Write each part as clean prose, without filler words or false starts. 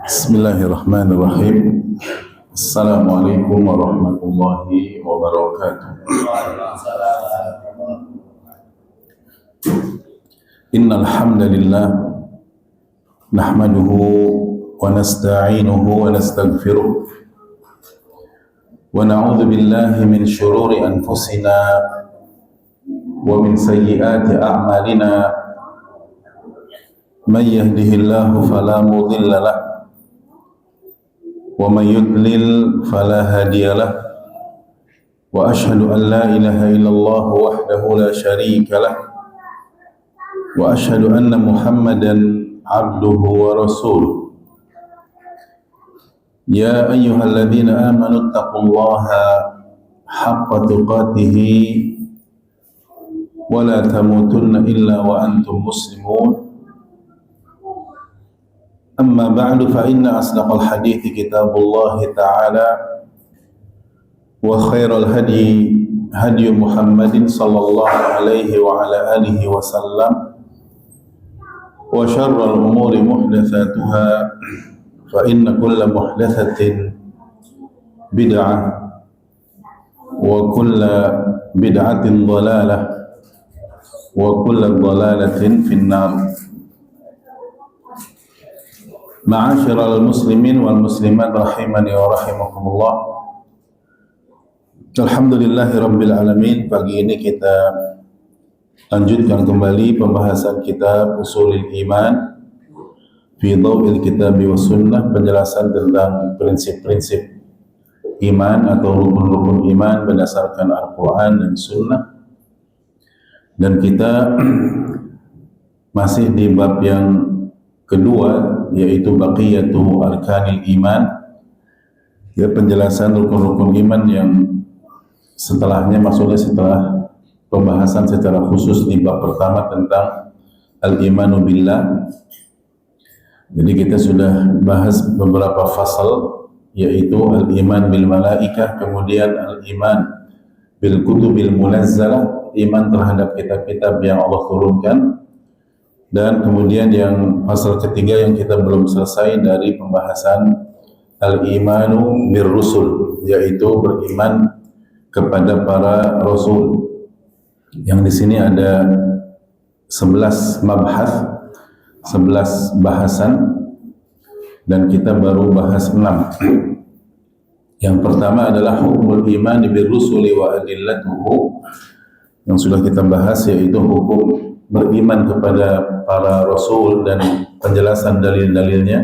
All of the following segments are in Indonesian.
Bismillahirrahmanirrahim. Assalamualaikum warahmatullahi wabarakatuh. Innal hamdalillah nahmaduhu wa nasta'inuhu wa nastaghfiruh wa na'udzu billahi min shururi anfusina wa min sayyiati a'malina. Man yahdihillahu fala mudilla lahu wa man yudlil fala hadiya lahu wa ashhadu an la ilaha illallah wahdahu la syarika lahu wa ashhadu anna Muhammadan abduhu wa rasuluh. Ya ayyuhalladzina amanu taqullaha haqqa tuqatih wa la tamutunna illa wa antum muslimun. Amma ba'du fa inna asdaqal hadithi kitabullahi ta'ala wa khairal hadi hadi Muhammadin sallallahu alaihi wa ala alihi wa sallam wa syarral umuri muhdatsatuha fa inna kulla muhdatsatin bid'ah wa kulla bid'atin dhalalah wa kulla dhalalatin finnar. Ma'asyiral muslimin wal muslimat rahimani wa rahimakumullah. Alhamdulillahi rabbil alamin. Pagi ini kita lanjutkan kembali pembahasan kitab Ushulul Iman fi Dhaw'il Kitab wa Sunnah, penjelasan tentang prinsip-prinsip iman atau rukun-rukun iman berdasarkan Al-Quran dan Sunnah. Dan kita masih di bab yang kedua, yaitu baqiyatu arkanil iman, ya, penjelasan rukun-rukun iman yang setelahnya, maksudnya setelah pembahasan secara khusus di bab pertama tentang al-imanu billah. Jadi kita sudah bahas beberapa fasal, yaitu al-iman bil malaikah, kemudian al-iman bil kutubil munazzalah, iman terhadap kitab-kitab yang Allah turunkan. Dan kemudian yang pasal ketiga yang kita belum selesai dari pembahasan al-imanu bir rusul, yaitu beriman kepada para rasul. Yang di sini ada 11 mabhath, 11 bahasan, dan kita baru bahas 6. Yang pertama adalah hukmul iman bir rusuli wa adillatuhu, yang sudah kita bahas, yaitu hukum beriman kepada para rasul dan penjelasan dalil-dalilnya.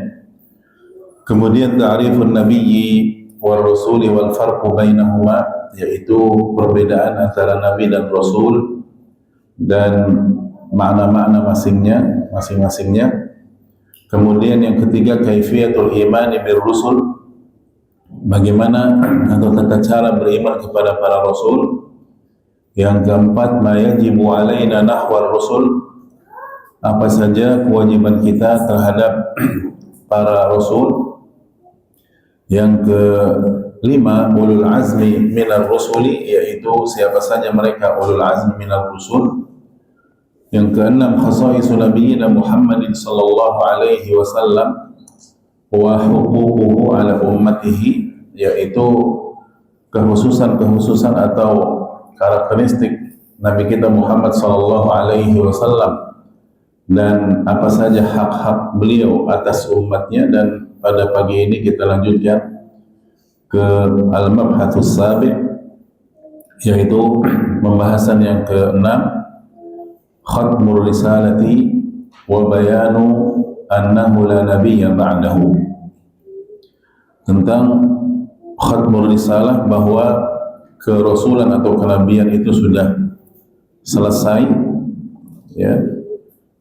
Kemudian ta'rifun nabiyyi wal rasuli wal farqu bainahuma, yaitu perbedaan antara nabi dan rasul dan makna-makna masing-masingnya. Kemudian yang ketiga, kaifiyatul iman bir rusul, bagaimana atau tata cara beriman kepada para rasul. Yang keempat, ma yajibu alaina nahwar rasul, apa saja kewajiban kita terhadap para rasul. Yang kelima, ulul azmi minar rusuli, yaitu siapa saja mereka ulul azmi minar rusul. Yang keenam, khasaisun nabiyina Muhammadin sallallahu alaihi wasallam wa huququhu ala ummatihi, yaitu kehususan atau karakteristik Nabi kita Muhammad sallallahu alaihi wasallam dan apa saja hak-hak beliau atas umatnya. Dan pada pagi ini kita lanjutkan ke al-mabhatus sabi', yaitu pembahasan yang ke-6, khatmur risalati wa bayanu annahu la nabiyya ba'dahu, tentang khatmur risalah, bahwa kerasulan atau kenabian itu sudah selesai, ya,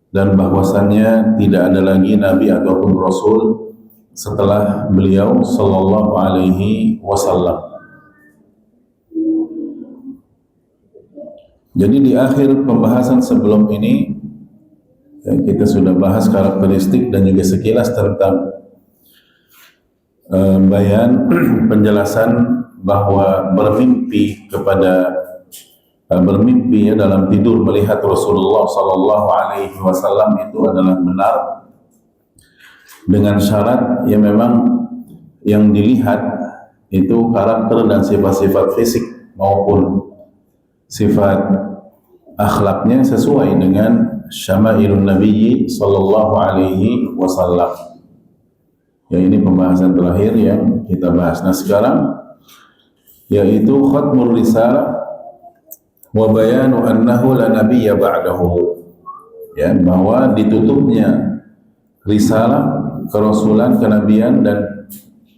dan bahwasannya tidak ada lagi nabi ataupun rasul setelah beliau sallallahu alaihi wasallam. Jadi di akhir pembahasan sebelum ini, ya, kita sudah bahas karakteristik dan juga sekilas tentang penjelasan bahwa bermimpi kepada bermimpi ya, dalam tidur melihat Rasulullah Sallallahu Alaihi Wasallam itu adalah benar, dengan syarat ya memang yang dilihat itu karakter dan sifat-sifat fisik maupun sifat akhlaknya sesuai dengan syama'ilun Nabi Sallallahu Alaihi Wasallam. Ya, ini pembahasan terakhir yang kita bahas. Nah sekarang yaitu khatmur risalah wa bayanu annahu la nabiyya ba'dahu, ya, bahwa ditutupnya risalah kerasulan, kenabian, dan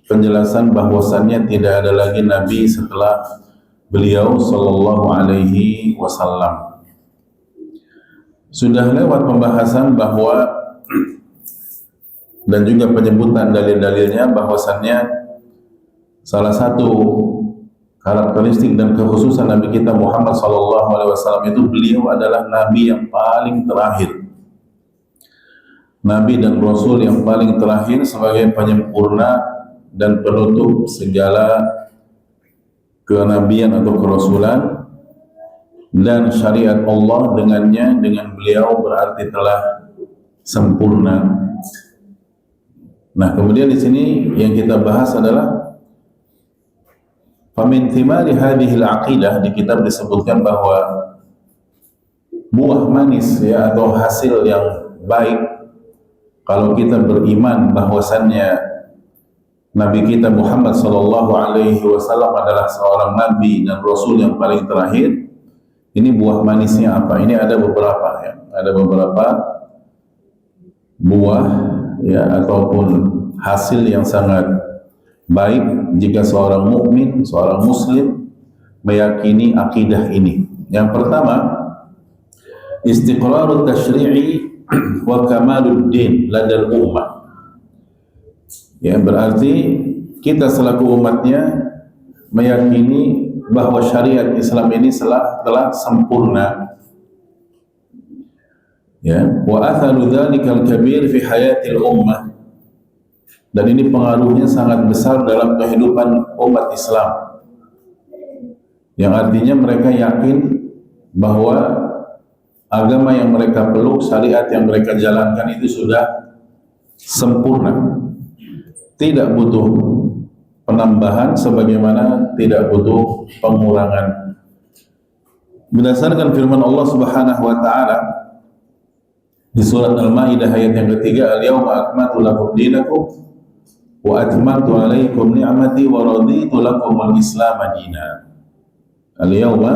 penjelasan bahwasannya tidak ada lagi nabi setelah beliau Sallallahu Alaihi Wasallam. Sudah lewat pembahasan bahwa dan juga penyebutan dalil-dalilnya bahwasannya salah satu karakteristik dan kekhususan Nabi kita Muhammad Sallallahu Alaihi Wasallam itu beliau adalah Nabi yang paling terakhir, Nabi dan Rasul yang paling terakhir sebagai penyempurna dan penutup segala kenabian atau kerasulan, dan syariat Allah dengannya, dengan beliau berarti telah sempurna. Nah, kemudian di sini yang kita bahas adalah famin thimari hadhil aqidah. Di kitab disebutkan bahwa buah manis ya atau hasil yang baik kalau kita beriman bahwasannya Nabi kita Muhammad Sallallahu Alaihi Wasallam adalah seorang Nabi dan Rasul yang paling terakhir. Ini buah manisnya apa? Ini ada beberapa ya, ada beberapa buah ya ataupun hasil yang sangat baik jika seorang mukmin, seorang muslim meyakini akidah ini. Yang pertama, istiqrarut tasyri'i wa kamalud din ladal ummah. Ya, berarti kita selaku umatnya meyakini bahwa syariat Islam ini telah sempurna. Ya, wa atharu dzalikal kabir fi hayatil ummah. Dan ini pengaruhnya sangat besar dalam kehidupan umat Islam. Yang artinya mereka yakin bahwa agama yang mereka peluk, syariat yang mereka jalankan itu sudah sempurna. Tidak butuh penambahan sebagaimana tidak butuh pengurangan. Berdasarkan firman Allah Subhanahu wa taala di surat Al-Maidah ayat yang ketiga, al-yawma akmaltu lakum dinakum wa atmamtu alaikum ni'mati wa raditu lakumul Islam dinan. Al-yawma,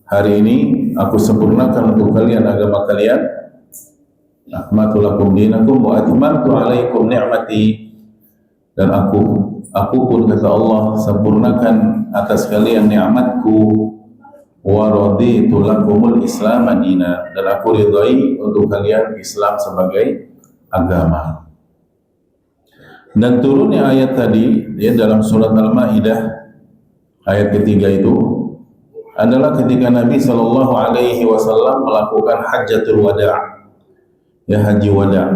hari ini aku sempurnakan untuk kalian agama kalian. Akmaltu lakum dinakum wa atmamtu alaikum ni'mati, dan aku pun kata Allah sempurnakan atas kalian nikmatku, wa raditu lakumul Islam dinan, dan aku ridai untuk kalian Islam sebagai agama. Dan turunnya ayat tadi ya dalam surat Al-Maidah ayat ketiga itu adalah ketika Nabi Sallallahu Alaihi Wasallam melakukan hajjatul wada', ya haji wada',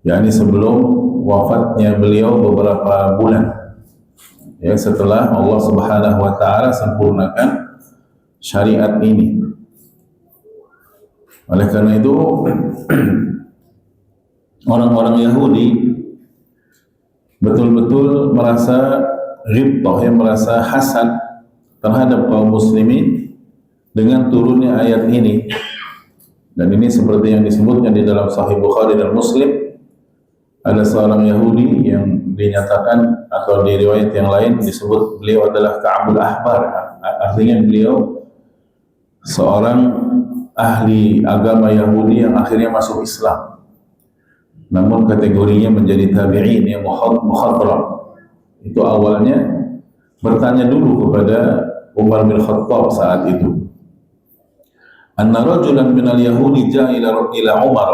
yakni sebelum wafatnya beliau beberapa bulan ya setelah Allah Subhanahu wa taala sempurnakan syariat ini. Oleh karena itu orang-orang Yahudi betul-betul merasa ghibthah, yang merasa hasad terhadap kaum muslimin dengan turunnya ayat ini. Dan ini seperti yang disebutkan di dalam Sahih Bukhari dan Muslim. Ada seorang Yahudi yang dinyatakan atau di riwayat yang lain disebut beliau adalah Ka'bul Ahbar. Artinya beliau seorang ahli agama Yahudi yang akhirnya masuk Islam, namun kategorinya menjadi tabi'in yang mukhadram. Itu awalnya bertanya dulu kepada Umar bin Khattab saat itu. Anna rajulan minal Yahudi ja'a ila Umar.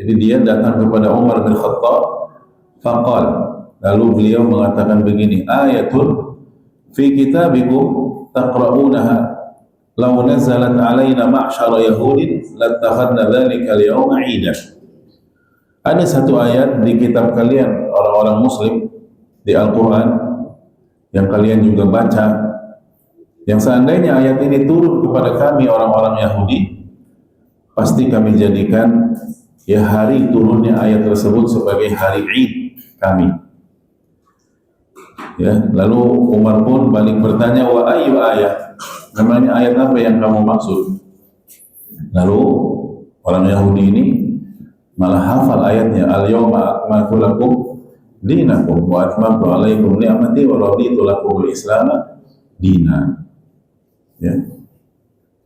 Jadi dia datang kepada Umar bin Khattab, faqal, lalu beliau mengatakan begini, ayatun fi kitabikum taqra'unaha law nazalat alaina ma'syara yahudin lattakhadna dzalika al-yawma 'idan. Ada satu ayat di kitab kalian orang-orang muslim di Al-Quran yang kalian juga baca, Yang seandainya ayat ini turun kepada kami orang-orang Yahudi, pasti kami jadikan ya hari turunnya ayat tersebut sebagai hari Id kami. Ya, lalu Umar pun balik bertanya, wa ayyu ayat? Namanya ayat apa yang kamu maksud? Lalu orang Yahudi ini malah hafal ayatnya, al-yawma akmaltu lakum dinakum wa atmamtu alaikum ni'mati wa raditu lakum al-islam dina. Ya.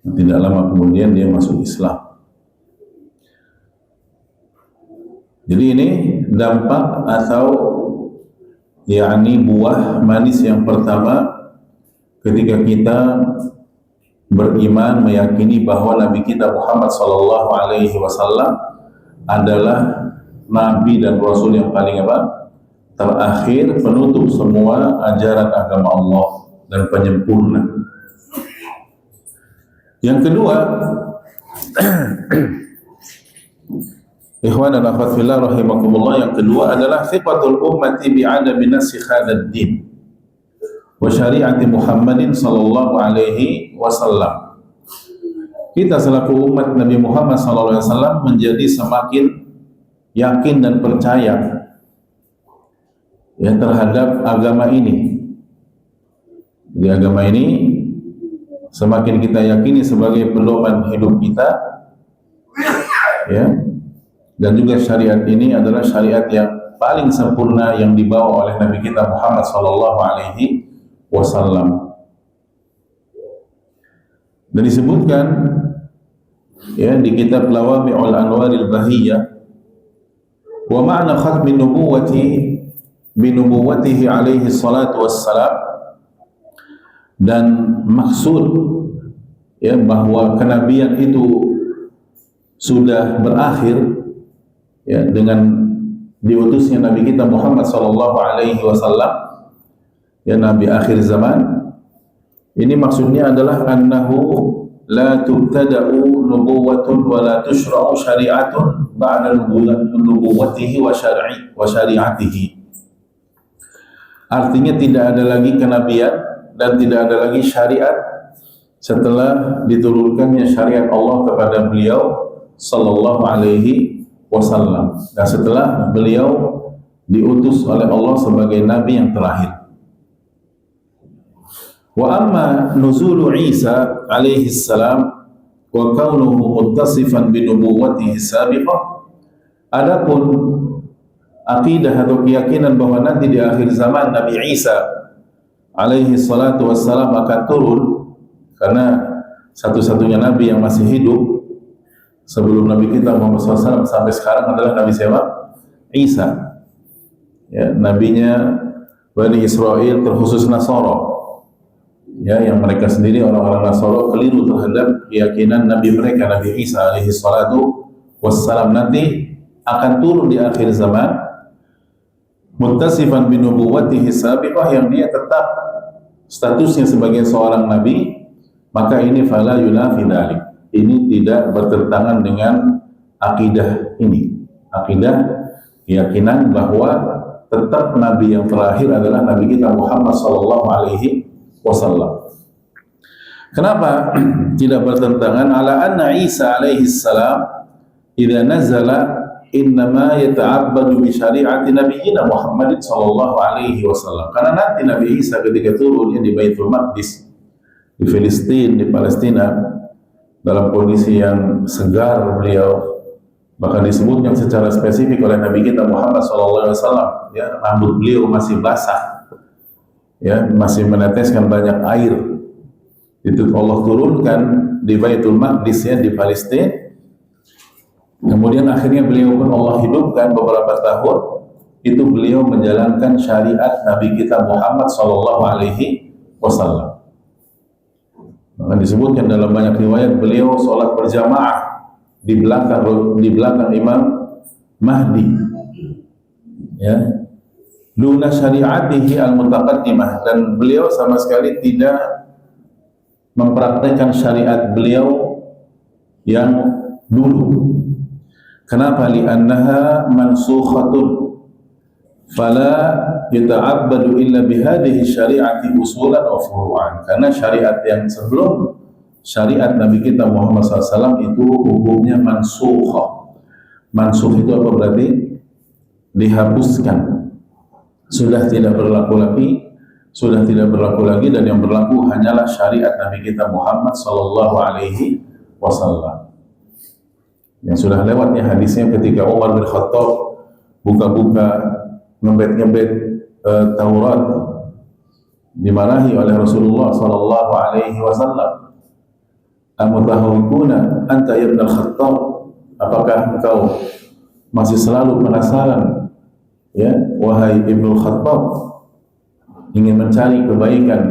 Tidak lama kemudian dia masuk Islam. Jadi ini dampak atau yakni buah manis yang pertama ketika kita beriman, meyakini bahwa Nabi kita Muhammad sallallahu alaihi wasallam adalah nabi dan rasul yang paling terakhir, penutup semua ajaran agama Allah dan penyempurna. Yang kedua, ikhwan dan akhwat fillah rahimakumullah, yang kedua adalah thiqatul ummati bi'adami nasikh hadzal din wa syari'ati Muhammadin sallallahu alaihi wasallam. Kita selaku umat Nabi Muhammad sallallahu alaihi wasallam menjadi semakin yakin dan percaya ya terhadap agama ini. Jadi agama ini semakin kita yakini sebagai pedoman hidup kita, ya, dan juga syariat ini adalah syariat yang paling sempurna yang dibawa oleh Nabi kita Muhammad sallallahu alaihi wasallam. Dan disebutkan ya di kitab Lawami'ul Anwaril Bahiyah, wa ma'na khatmin nubuwati binubuwatihi alaihi salatu wassalam, dan maksud ya bahwa kenabian itu sudah berakhir ya dengan diutusnya Nabi kita Muhammad sallallahu alaihi wasallam, ya Nabi akhir zaman. Ini maksudnya adalah annahu la tubtada'u nubuwatun wa la tushra'u syari'atun ba'da nubuwatihi wa syari'atihi. Artinya tidak ada lagi kenabian dan tidak ada lagi syariat setelah diturunkannya syariat Allah kepada beliau sallallahu alaihi wasallam, dan setelah beliau diutus oleh Allah sebagai nabi yang terakhir. Wa amma nuzulu Isa alaihi salam wa kaunuhu muttasifan bi nubuwwatihi sabiqah, adapun akidah atau keyakinan bahwa nanti di akhir zaman Nabi Isa alaihi salatu wassalam akan turun, karena satu-satunya nabi yang masih hidup sebelum Nabi kita Muhammad SAW sampai sekarang adalah Nabi siapa? Isa, ya, nabinya Bani Israel, terkhusus Nasara, ya, yang mereka sendiri orang-orang Nasara keliru terhadap keyakinan Nabi mereka, Nabi Isa alaihi salatu wassalam nanti akan turun di akhir zaman muttasifan binubuwwatihi sabiqah, yang dia tetap statusnya sebagai seorang nabi, maka ini fala yunafi dzalik. Ini tidak bertentangan dengan akidah ini. Akidah keyakinan bahwa tetap nabi yang terakhir adalah Nabi kita Muhammad sallallahu alaihi wasallam. Kenapa tidak bertentangan? Ala anna Isa alaihi salam idza nazala innama yata'abbadu bi syari'ati nabiyyina Muhammadin sallallahu alaihi wasallam. Karena nanti Nabi Isa ketika turunnya di Baitul Maqdis, di Filistin, di Palestina, dalam kondisi yang segar beliau, bahkan disebutkan secara spesifik oleh Nabi kita Muhammad sallallahu alaihi wasallam, ya, rambut beliau masih basah, ya, masih meneteskan banyak air. Itu Allah turunkan di Baitul Maqdis, ya, di Palestina. Kemudian akhirnya beliau pun Allah hidupkan beberapa tahun, itu beliau menjalankan syariat Nabi kita Muhammad sallallahu alaihi wasallam. Maka disebutkan dalam banyak riwayat beliau sholat berjamaah di belakang Imam Mahdi, ya, duna syariatihi al-mutaqaddimah, dan beliau sama sekali tidak mempraktekkan syariat beliau yang dulu. Kenapa? Li'annaha mansukhatun fala yata'abbadu illa bihadhihi syari'ati usulan wa furu'an. Karena syariat yang sebelum syariat Nabi kita Muhammad SAW itu hukumnya mansukh. Mansukh itu apa berarti? Dihapuskan. Sudah tidak berlaku lagi, dan yang berlaku hanyalah syariat Nabi kita Muhammad sallallahu alaihi wasallam. Yang sudah lewat ya hadisnya ketika Umar bin Khattab buka-buka ngebet-ngebet Taurat, dimarahi oleh Rasulullah sallallahu alaihi wasallam. Amutahawikuna anta ya ibn al-Khattab, apakah engkau masih selalu penasaran, ya wahai Ibnu Khattab, ingin mencari kebaikan,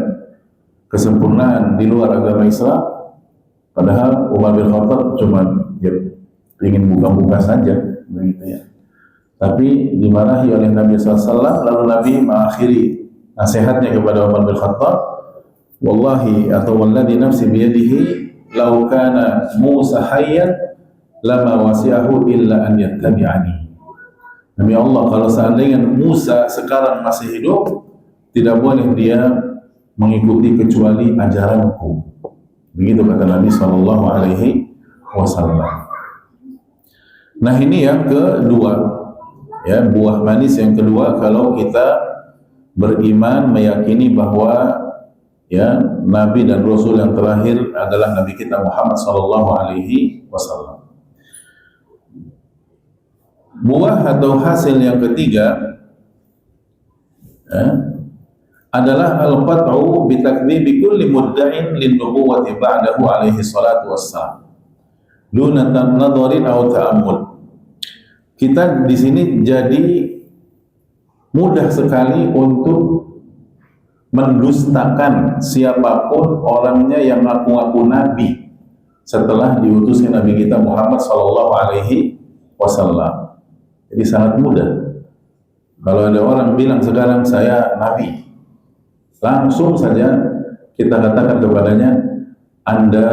kesempurnaan di luar agama Islam? Padahal Umar bin Khattab cuma ingin buka-buka saja, begitu ya. Tapi dimarahi oleh Nabi SAW, lalu Nabi mengakhiri nasihatnya kepada Umar bin Khattab, wallahi atau walladhi nafsi biyadihi law kana Musa hayyan lama wasi'ahu illa an yattabi'ani. Demi Allah, kalau seandainya Musa sekarang masih hidup, tidak boleh dia mengikuti kecuali ajaranku. Begitu kata Nabi Sallallahu Alaihi Wasallam. Nah, ini yang kedua, ya, buah manis yang kedua kalau kita beriman meyakini bahwa ya Nabi dan Rasul yang terakhir adalah Nabi kita Muhammad Sallallahu Alaihi Wasallam. Buah atau hasil yang ketiga adalah al-qat'u bi takdzibi kulli mudda'in lin-nubuwwati ba'dahu alaihi salatu wassalam duna nadharin aw ta'ammul. Kita di sini jadi mudah sekali untuk mendustakan siapapun orangnya yang ngaku-ngaku nabi setelah diutusnya Nabi kita Muhammad sallallahu alaihi wasallam. Jadi sangat mudah. Kalau ada orang bilang sekarang saya nabi, langsung saja kita katakan kepadanya, Anda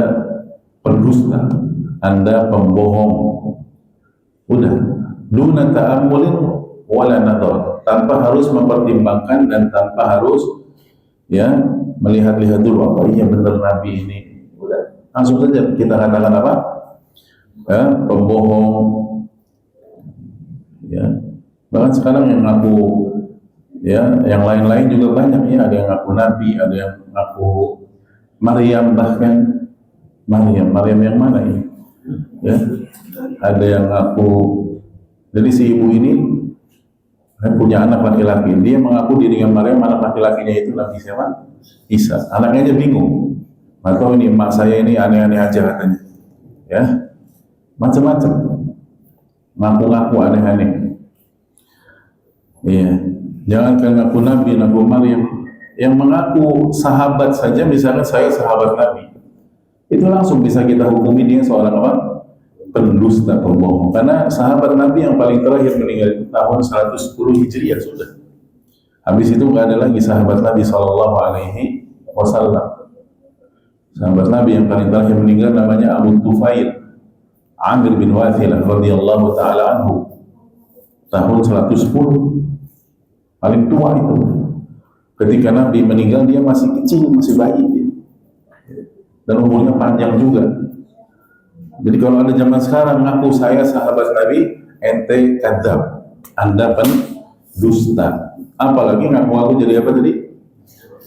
pendusta, Anda pembohong. Udah, duna ta'ammulin wala nadhar, tanpa harus mempertimbangkan dan tanpa harus ya melihat-lihat dulu apa iya benar nabi ini. Udah, langsung saja kita katakan apa? Ya, pembohong. Ya, bahkan sekarang yang ngaku ya, yang lain-lain juga banyak ya, ada yang ngaku nabi, ada yang ngaku Maryam, bahkan Maryam yang mana ini? Ya, ada yang ngaku. Jadi si ibu ini punya anak laki-laki, dia mengaku dirinya Maryam, anak laki-lakinya itu Nabi siapa? Isa. Anaknya aja bingung. Atau ini emak saya ini aneh-aneh aja katanya. Ya, macam-macam. Ngaku-ngaku aneh-aneh. Iya, jangankan ngaku Nabi, ngaku Maryam, yang mengaku sahabat saja, misalnya saya sahabat Nabi, itu langsung bisa kita hukumi dia seorang apa? Pendusta, pembohong. Karena sahabat Nabi yang paling terakhir meninggal tahun 110 Hijriah sudah. Habis itu nggak ada lagi sahabat Nabi Sallallahu Alaihi Wasallam. Sahabat Nabi yang paling terakhir meninggal namanya Abu Tufail Amir bin Wathilah radhiyallahu taala anhu, tahun 110, paling tua itu. Ketika Nabi meninggal dia masih kecil, masih bayi dia. Dan umurnya panjang juga. Jadi kalau ada zaman sekarang ngaku saya sahabat Nabi, ente kadzab, Anda pendusta. Apalagi ngaku-ngaku jadi apa tadi?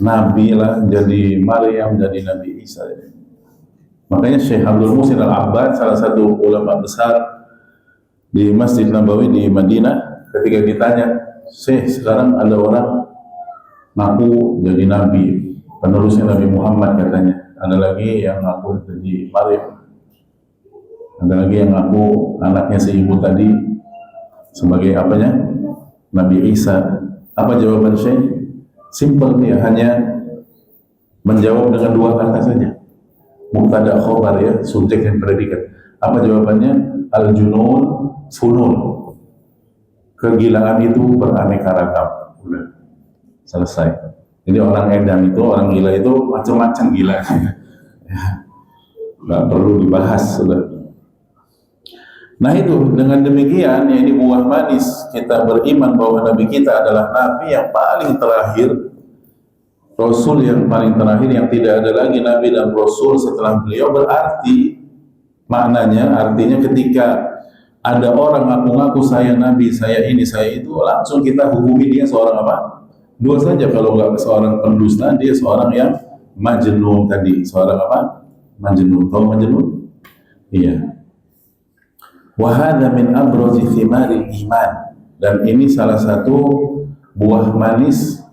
Nabi lah, jadi Maryam, jadi Nabi Isa. Makanya Syekh Abdul Muhsin Al-Abbad, salah satu ulama besar di Masjid Nabawi di Madinah, ketika ditanya, Syekh, sekarang ada orang ngaku jadi Nabi, penerusnya Nabi Muhammad katanya. Ada lagi yang ngaku jadi Maryam. Ada lagi yang ngaku anaknya si ibu tadi sebagai apanya? Nabi Isa. Apa jawaban Syekh? Simpel dia, hanya menjawab dengan dua kata saja. Mubtada khobar ya, subjek dan predikat. Apa jawabannya? Al-junun funun. Kegilaan itu beraneka ragam. Udah selesai. Jadi orang edan itu, orang gila itu macam-macam gila. Nggak perlu dibahas sudah. Nah itu, dengan demikian, ya ini buah manis kita beriman bahwa Nabi kita adalah Nabi yang paling terakhir, Rasul yang paling terakhir, yang tidak ada lagi Nabi dan Rasul setelah beliau. Berarti maknanya, artinya ketika ada orang ngaku-ngaku saya Nabi, saya ini, saya itu, langsung kita hukumi dia seorang apa? Dua saja, kalau nggak seorang pendusta, dia seorang yang majnun tadi. Seorang apa? Majnun. Tahu majnun? Iya. Wahada min abrazi thimaril iman, dan ini salah satu buah manis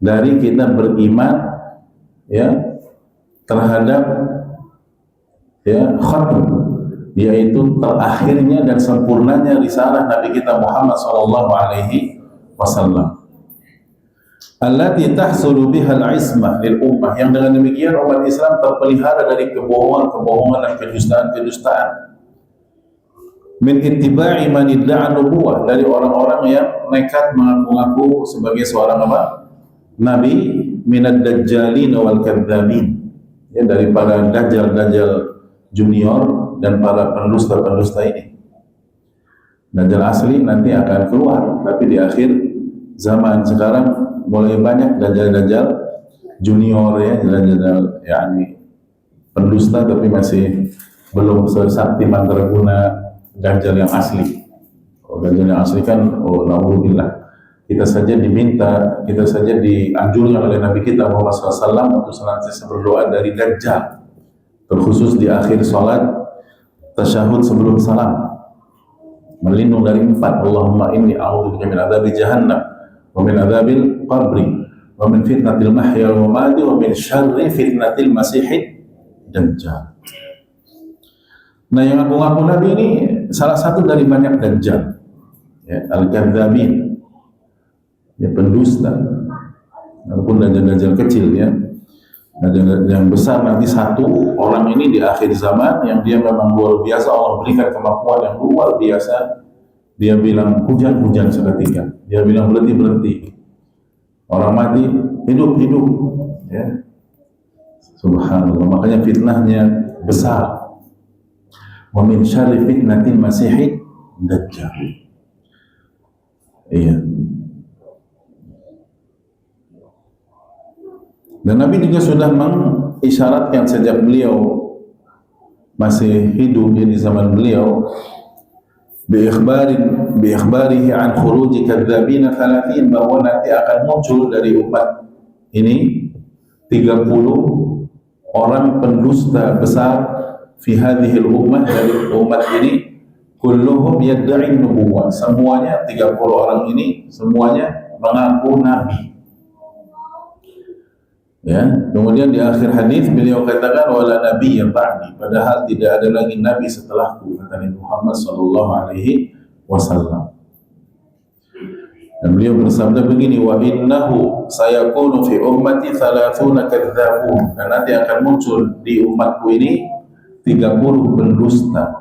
dari kita beriman, ya, terhadap, ya, khatm, yaitu terakhirnya dan sempurnanya risalah Nabi kita Muhammad sallallahu alaihi wasallam, allati tahsulu biha al-ismah lil ummah, yang dengan demikian umat Islam terpelihara dari kebohongan-kebohongan dan kedustaan-kedustaan, min ittiba'i man idda'a nubuwah, dari orang-orang yang nekat mengaku-ngaku sebagai seorang apa? Nabi, minad dajjalin wal kadzdzabin, ya, dari para dajjal junior dan para pendusta-pendusta ini. Dajjal asli nanti akan keluar, tapi di akhir zaman sekarang mulai banyak dajjal junior, ya, dajjal yakni pendusta tapi masih belum sesakti mandraguna dajjal yang asli. Dajjal yang asli kan, na'udzubillah. Kita saja dianjurkan oleh Nabi kita Muhammad SAW untuk senantiasa berdoa dari dajjal, terkhusus di akhir salat tasyahud sebelum salam, melindung dari 4. Allahumma inni a'udzubika min adzabi jahannam wa min adzabil qabri wa min fitnatil mahya wal mamati wa min syarri fitnatil masihid dajjal. Nah, yang ngaku-ngaku Nabi ini salah satu dari banyak dajjal, ya, al-kadzdzabin, ya, pendusta. Walaupun dajjal kecil, ya, dajjal yang besar nanti satu orang ini di akhir zaman yang dia memang luar biasa, Allah berikan kemampuan yang luar biasa. Dia bilang hujan seketika, dia bilang berhenti, orang mati hidup, ya, subhanallah. Makanya fitnahnya besar. Wa min syarri fitnatil masihid dajjal. Iya. Dan Nabi juga sudah mengisyaratkan sejak beliau masih hidup, ya, di zaman beliau, bi ikhbarihi an khuruji kadzdzabina 30, bahwa nanti akan muncul dari umat ini 30 orang pendusta besar, fi hadhil ummah, dari umat ini, kulluhum yadda'i nubuwah, semuanya 30 orang ini semuanya mengaku nabi. Ya, kemudian di akhir hadis beliau katakan wala nabiyya ba'di, padahal tidak ada lagi nabi setelahku, kata Nabi Muhammad sallallahu alaihi wasallam. Dan beliau bersabda begini, wa innahu sayakunu fi ummati 30 kadzdzabun, dan nanti akan muncul di umatku ini 30 pendusta.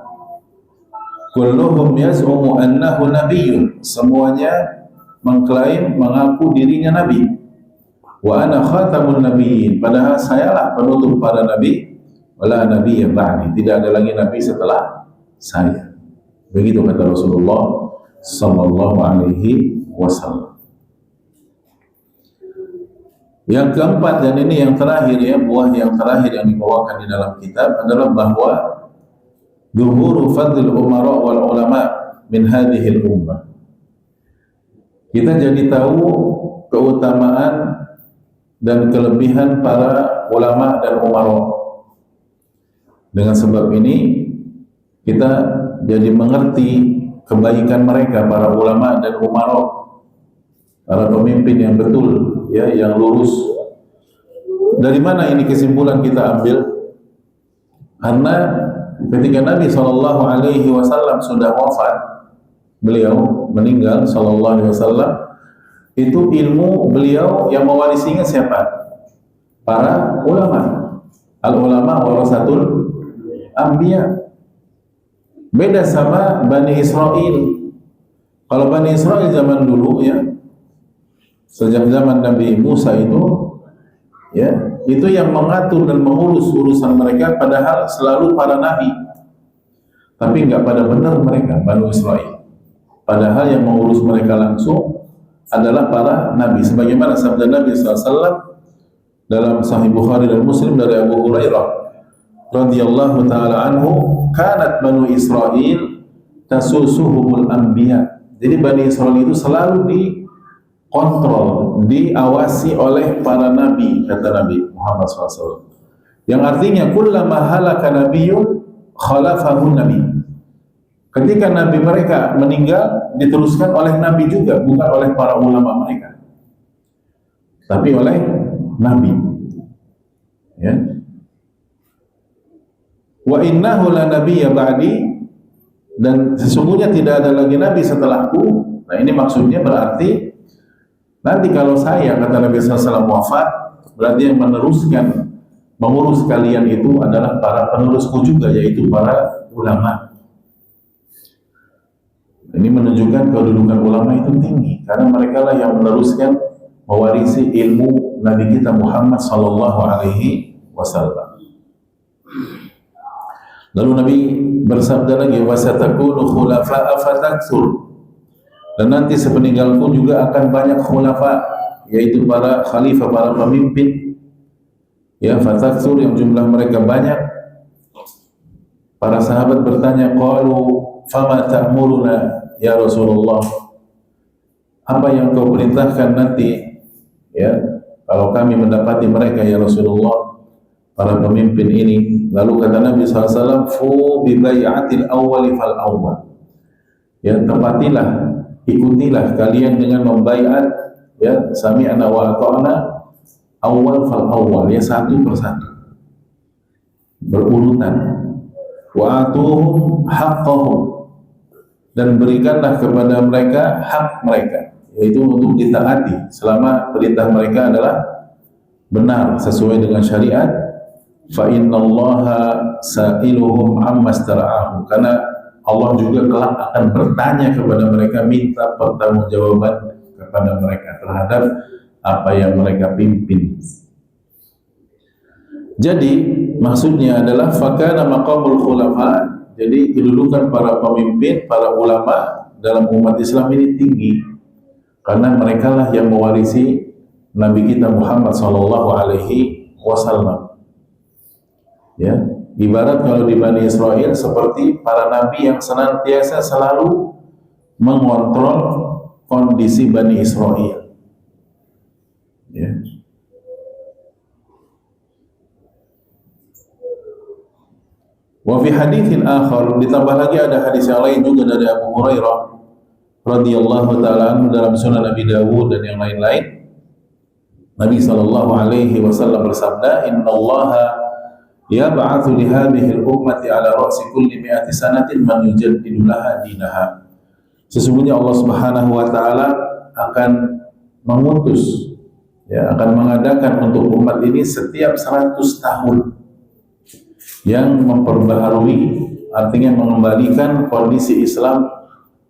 Kulluhum yaz'umu annahu nabiyyun, semuanya mengklaim, mengaku dirinya nabi. Wa ana khatamun nabiyyin, padahal sayalah penutup para nabi. Wala nabiyya ba'di, tidak ada lagi nabi setelah saya. Begitu kata Rasulullah sallallahu alaihi wasallam. Yang keempat, dan ini yang terakhir, ya, buah yang terakhir yang dibawakan di dalam kitab adalah bahwa zuhuru fadlil umara wal ulama min hadhil ummah. Kita jadi tahu keutamaan dan kelebihan para ulama dan umara. Dengan sebab ini kita jadi mengerti kebaikan mereka, para ulama dan umara, para pemimpin yang betul, ya, yang lurus. Dari mana ini kesimpulan kita ambil? Karena ketika Nabi sallallahu alaihi wasallam sudah wafat, beliau meninggal sallallahu alaihi wasallam, itu ilmu beliau yang mewarisinya siapa? Para ulama. Al-ulama warasatul anbiya. Beda sama Bani Israel. Kalau Bani Israel zaman dulu, ya, sejak zaman Nabi Musa itu, ya, itu yang mengatur dan mengurus urusan mereka, padahal selalu para nabi. tapi nggak pada benar mereka, Bani Israel. Padahal yang mengurus mereka langsung adalah para nabi. Sebagaimana sabda Nabi SAW dalam Sahih Bukhari dan Muslim dari Abu Hurairah radhiyallahu taala anhu, kanat Bani Israel tasusuhumul anbiya. Jadi Bani Israel itu selalu dikontrol, diawasi oleh para nabi, kata Nabi Muhammad SAW. Yang artinya kullama halaka nabiyyun khalafahu nabi. Ketika nabi mereka meninggal, diteruskan oleh nabi juga, bukan oleh para ulama mereka, tapi oleh nabi. Ya. Wa innahu la nabiyya ba'di, dan sesungguhnya tidak ada lagi nabi setelahku. Nah, ini maksudnya berarti nanti kalau saya, kata Nabi SAW, wafat, berarti yang meneruskan, mengurus kalian itu adalah para penerusku juga, yaitu para ulama. Ini menunjukkan kedudukan ulama itu tinggi, karena mereka lah yang meneruskan, mewarisi ilmu Nabi kita Muhammad sallallahu alaihi wasallam. Lalu Nabi bersabda lagi, wasatakunu khulafa'a fatakthur, dan nanti sepeninggalku juga akan banyak khulafa, yaitu para khalifah, para pemimpin. Ya, fatakthur, yang jumlah mereka banyak. Para sahabat bertanya, qalu fama ta'muruna ya Rasulullah, apa yang kau perintahkan nanti, ya, kalau kami mendapati mereka ya Rasulullah, para pemimpin ini. Lalu kata Nabi SAW, fu bi bai'atil awwali fal awwal, ya, tepatilah, ikutilah kalian dengan membaiat, ya, sami'na wa ata'na, awal fal awwal, ya, satu persatu, berurutan. Wa atuhum haqqahum, dan berikanlah kepada mereka hak mereka, yaitu untuk ditaati selama perintah mereka adalah benar sesuai dengan syariat. Fa innallaha sa'iluhum amma stara'ahum, karena Allah juga kelak akan bertanya kepada mereka, minta pertanggungjawaban kepada mereka terhadap apa yang mereka pimpin. Jadi maksudnya adalah fakana maqamul khulafa, jadi kedudukan para pemimpin, para ulama dalam umat Islam ini tinggi, karena mereka lah yang mewarisi Nabi kita Muhammad sallallahu alaihi wasallam. Ya, ibarat kalau di Bani Israel seperti para nabi yang senantiasa selalu mengontrol kondisi Bani Israel. Ya. Wa fi haditsin akhar, ditambah lagi ada hadis yang lain juga dari Abu Hurairah radhiyallahu taala anhu dalam Sunan Nabi Dawud dan yang lain-lain. Nabi sallallahu alaihi wasallam bersabda, innallaha yab'atsu li hadhihi al-ummati ala ra'si kulli mi'ati sanatin man yujaddidu laha dinaha. Sesungguhnya Allah Subhanahu wa taala akan mengutus, ya, akan mengadakan untuk umat ini setiap 100 tahun yang memperbaharui, artinya mengembalikan kondisi Islam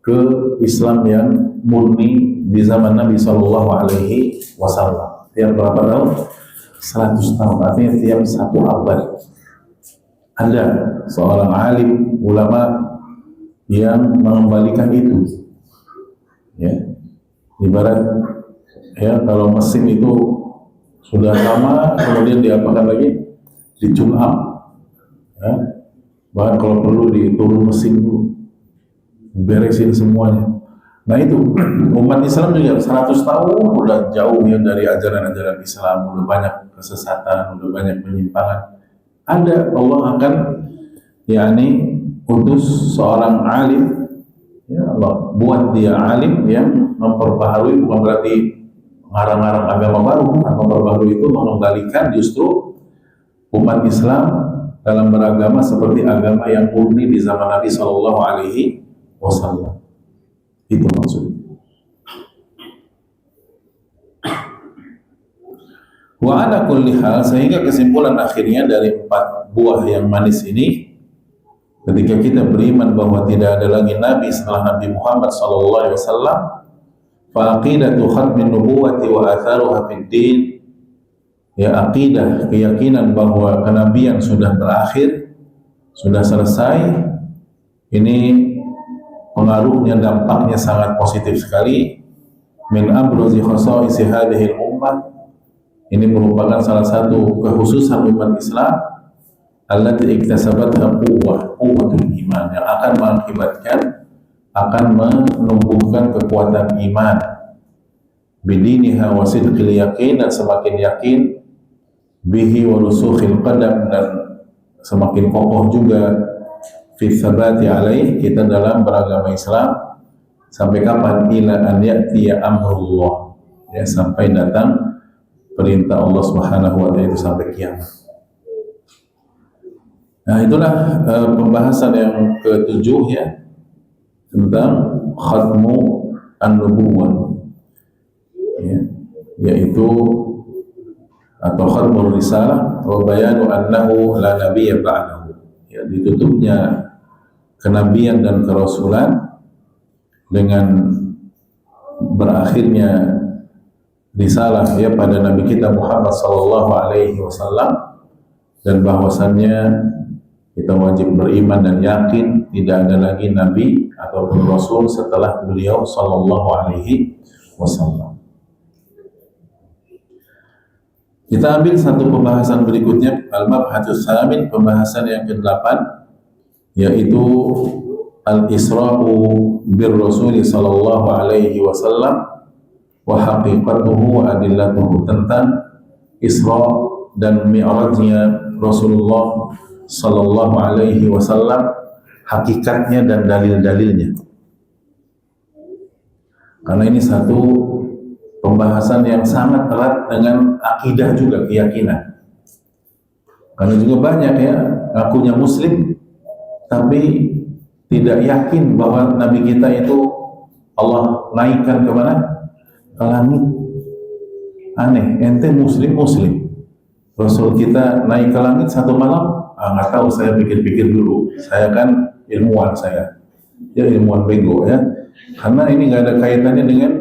ke Islam yang murni di zaman Nabi Shallallahu Alaihi Wasallam. Tiap berapa tahun? 100 tahun, artinya tiap 1 abad ada seorang alim ulama yang mengembalikan itu. Ya, ibarat, ya, kalau mesin itu sudah lama, kemudian diapakan lagi? Di-tune up. Ya, bahkan kalau perlu diturun mesin dulu, beresin semuanya. Nah itu umat Islam juga 100 tahun udah jauh ya dari ajaran-ajaran Islam, udah banyak kesesatan, udah banyak penyimpangan. Ada, Allah akan yakni utus seorang alim, ya, Allah buat dia alim yang memperbaharui, bukan berarti ngarang-ngarang agama baru, bukan. Memperbaharui itu mengembalikan justru umat Islam dalam beragama seperti agama yang murni di zaman Nabi Shallallahu Alaihi Wasallam. Itu maksudnya. Wa ala kulli hal, sehingga kesimpulan akhirnya dari 4 buah yang manis ini, ketika kita beriman bahwa tidak ada lagi Nabi setelah Nabi Muhammad Shallallahu Alaihi Wasallam, fa aqidatu khatmin nubuwati wa atharuha fid din, ya, akidah, keyakinan bahwa kenabian sudah berakhir, sudah selesai, Ini pengaruhnya, dampaknya sangat positif sekali. Min abrozi khasa'isi hadhil ummah, ini merupakan salah satu kekhususan umat Islam, allati iktasabatha quwwatul iman, yang akan mengakibatkan, akan menumbuhkan kekuatan iman, bidiniha wa sidqil yaqin, dan semakin yakin, bihi wa rusukhil qadam, dan semakin kokoh juga fi tsabati alaih, kita dalam beragama Islam. Sampai kapan? Ila an ya'tiya amrullah, ya, sampai datang perintah Allah Subhanahu wa taala, itu sampai kiamat. Nah, itulah pembahasan yang ketujuh, ya, tentang khatmu an-nubuwwah, ya, yaitu atau khatmul risalah wa bayanu annahu la nabiyya ba'dahu, ya, ditutupnya kenabian dan kerasulan dengan berakhirnya risalah, ya, pada Nabi kita Muhammad sallallahu alaihi wasallam, dan bahwasannya kita wajib beriman dan yakin tidak ada lagi nabi ataupun rasul setelah beliau sallallahu alaihi wasallam. Kita ambil satu pembahasan berikutnya, al-mabhatus tsamin, pembahasan yang ke-8, yaitu al-isra'u bir rasuli sallallahu alaihi wasallam wa haqiqatuhu wa adillatuhu, tentang Isra dan Mi'rajnya Rasulullah sallallahu alaihi wasallam, hakikatnya dan dalil-dalilnya. Karena ini satu pembahasan yang sangat erat dengan akidah juga, keyakinan. Karena juga banyak, ya, ngakunya muslim tapi tidak yakin bahwa Nabi kita itu Allah naikkan kemana? Ke langit. Aneh, ente muslim, Rasul kita naik ke langit satu malam? Nggak tahu, saya pikir-pikir dulu. Saya kan ilmuwan, ya, ilmuwan bego, ya. Karena ini nggak ada kaitannya dengan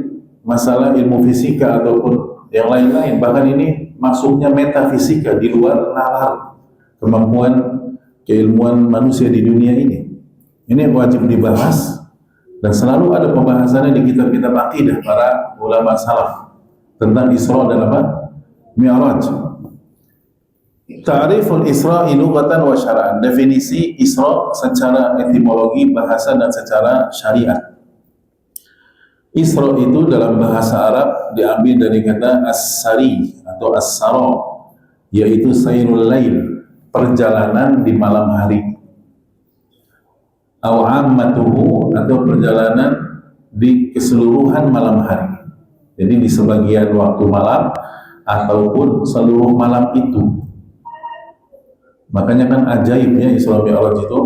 masalah ilmu fisika ataupun yang lain-lain. Bahkan ini masuknya metafisika, di luar nalar kemampuan keilmuan manusia di dunia ini. Ini wajib dibahas, dan selalu ada pembahasannya di kitab-kitab akidah para ulama salaf tentang Isra dan apa? Mi'raj. Ta'riful Isra'i lughatan wa syar'an, definisi Isra secara etimologi, bahasa, dan secara syariat. Isra itu dalam bahasa Arab diambil dari kata as-sari atau as-sara, yaitu sayrul lail, perjalanan di malam hari, atau ammatuhu, atau perjalanan di keseluruhan malam hari. Jadi di sebagian waktu malam ataupun seluruh malam itu. Makanya kan ajaibnya Isra Mi'raj itu,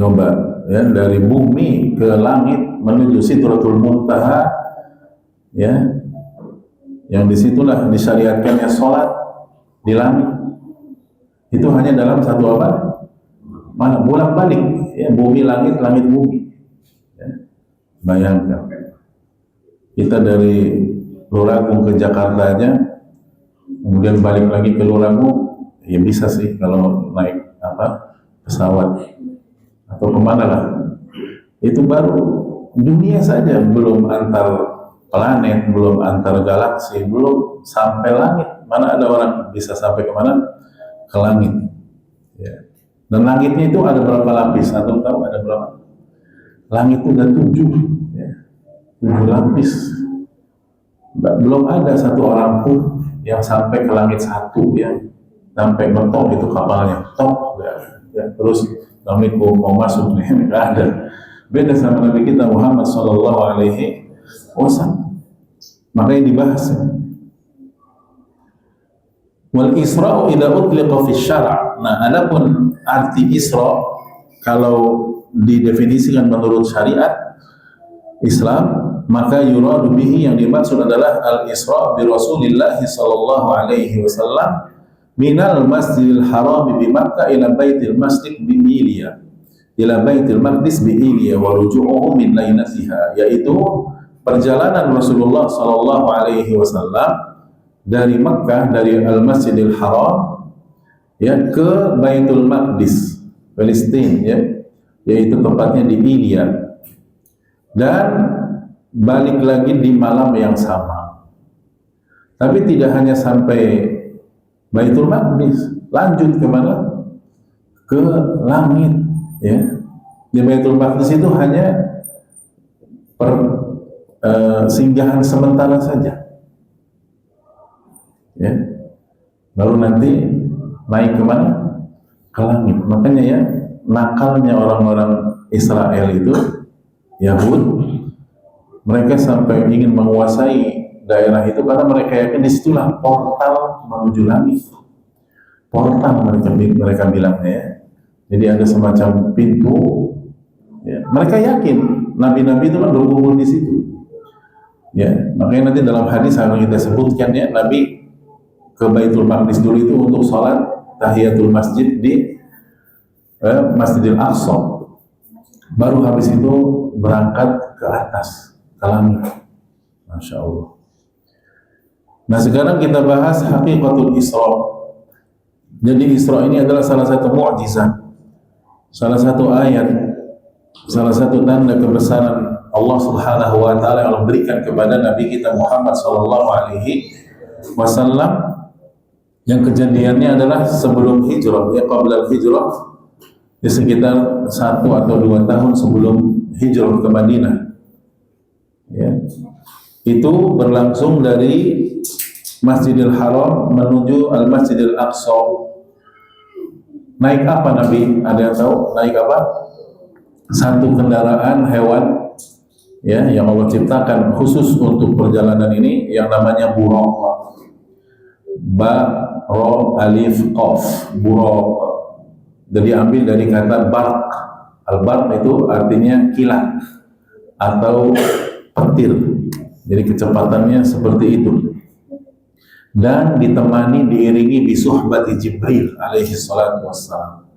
coba, ya, dari bumi ke langit menuju Sidratul Muntaha, ya, yang disitulah disyariatkannya sholat di langit. Itu hanya dalam satu apa? Malam, bolak-balik, ya, bumi langit, langit bumi, ya. Bayangkan kita dari Luragung ke Jakarta aja, kemudian balik lagi ke Luragung, ya bisa sih kalau naik apa, pesawat atau kemana lah. Itu baru dunia saja, belum antar planet, belum antar galaksi, belum sampai langit. Mana ada orang bisa sampai kemana? Ke langit, ya. Dan langitnya itu ada berapa lapis? Atau tahu ada berapa? Langit itu ada 7, ya. 7 lapis. Belum ada satu orang pun yang sampai ke langit 1, ya. Sampai mentok itu kapalnya, top, ya. Terus langit mau masuk nih, nggak ada. Beda sama Nabi kita Muhammad sallallahu alaihi wasallam. Makanya dibahas, ya. Wal Isra'u idza utliqa fi syara'. Nah, adapun arti Isra kalau didefinisikan menurut syariat Islam, maka yuradu bihi, yang dimaksud adalah al-Isra' bi Rasulillah sallallahu alaihi wasallam minal Masjidil Haram bi Makkah ila Baitil Masjid bi Iliya, ila Baitil Maqdis bi Iliya wa ruju'uhu min lailatiha, yaitu perjalanan Rasulullah sallallahu alaihi wasallam dari Makkah, dari Al-Masjidil Haram, ya, ke Baitul Maqdis, Palestina, ya, yaitu tepatnya di Ilya, dan balik lagi di malam yang sama. Tapi tidak hanya sampai Baitul Maqdis, lanjut kemana? Ke langit, ya. Di Baitul Maqdis itu hanya singgahan sementara saja, ya. Baru nanti naik kemana? Ke langit. Makanya ya, nakalnya orang-orang Israel itu, Yahud, mereka sampai ingin menguasai daerah itu karena mereka yakin disitulah portal menuju langit. Portal mereka bilangnya, ya. Jadi ada semacam pintu, ya. Mereka yakin nabi-nabi itu kan berkumpul di situ, ya. Makanya nanti dalam hadis akan kita sebutkan, ya, Nabi ke Baitul Maqdis dulu itu untuk sholat tahiyatul masjid di Masjidil Aqsa. Baru habis itu berangkat ke atas, ke langit. Masya Allah. Nah, sekarang kita bahas hakikatul Isra. Jadi Isra ini adalah salah satu mukjizat, salah satu ayat, salah satu tanda kebesaran Allah Subhanahu wa taala yang Allah berikan kepada Nabi kita Muhammad sallallahu alaihi wasallam, yang kejadiannya adalah sebelum hijrah, ya, qabla hijrah, di sekitar 1 atau 2 tahun sebelum hijrah ke Madinah, ya. Itu berlangsung dari Masjidil Haram menuju Al-Masjidil Aqsa. Naik apa Nabi? Ada yang tahu? Naik apa? Satu kendaraan hewan, ya, yang Allah ciptakan khusus untuk perjalanan ini, yang namanya buraq. Ba, ro, alif, qaf. Buraq. Jadi ambil dari kata barq. Al-barq itu artinya kilat atau petir. Jadi kecepatannya seperti itu. Dan ditemani, diiringi bisuhbati Jibril alaihi salatu wassalam,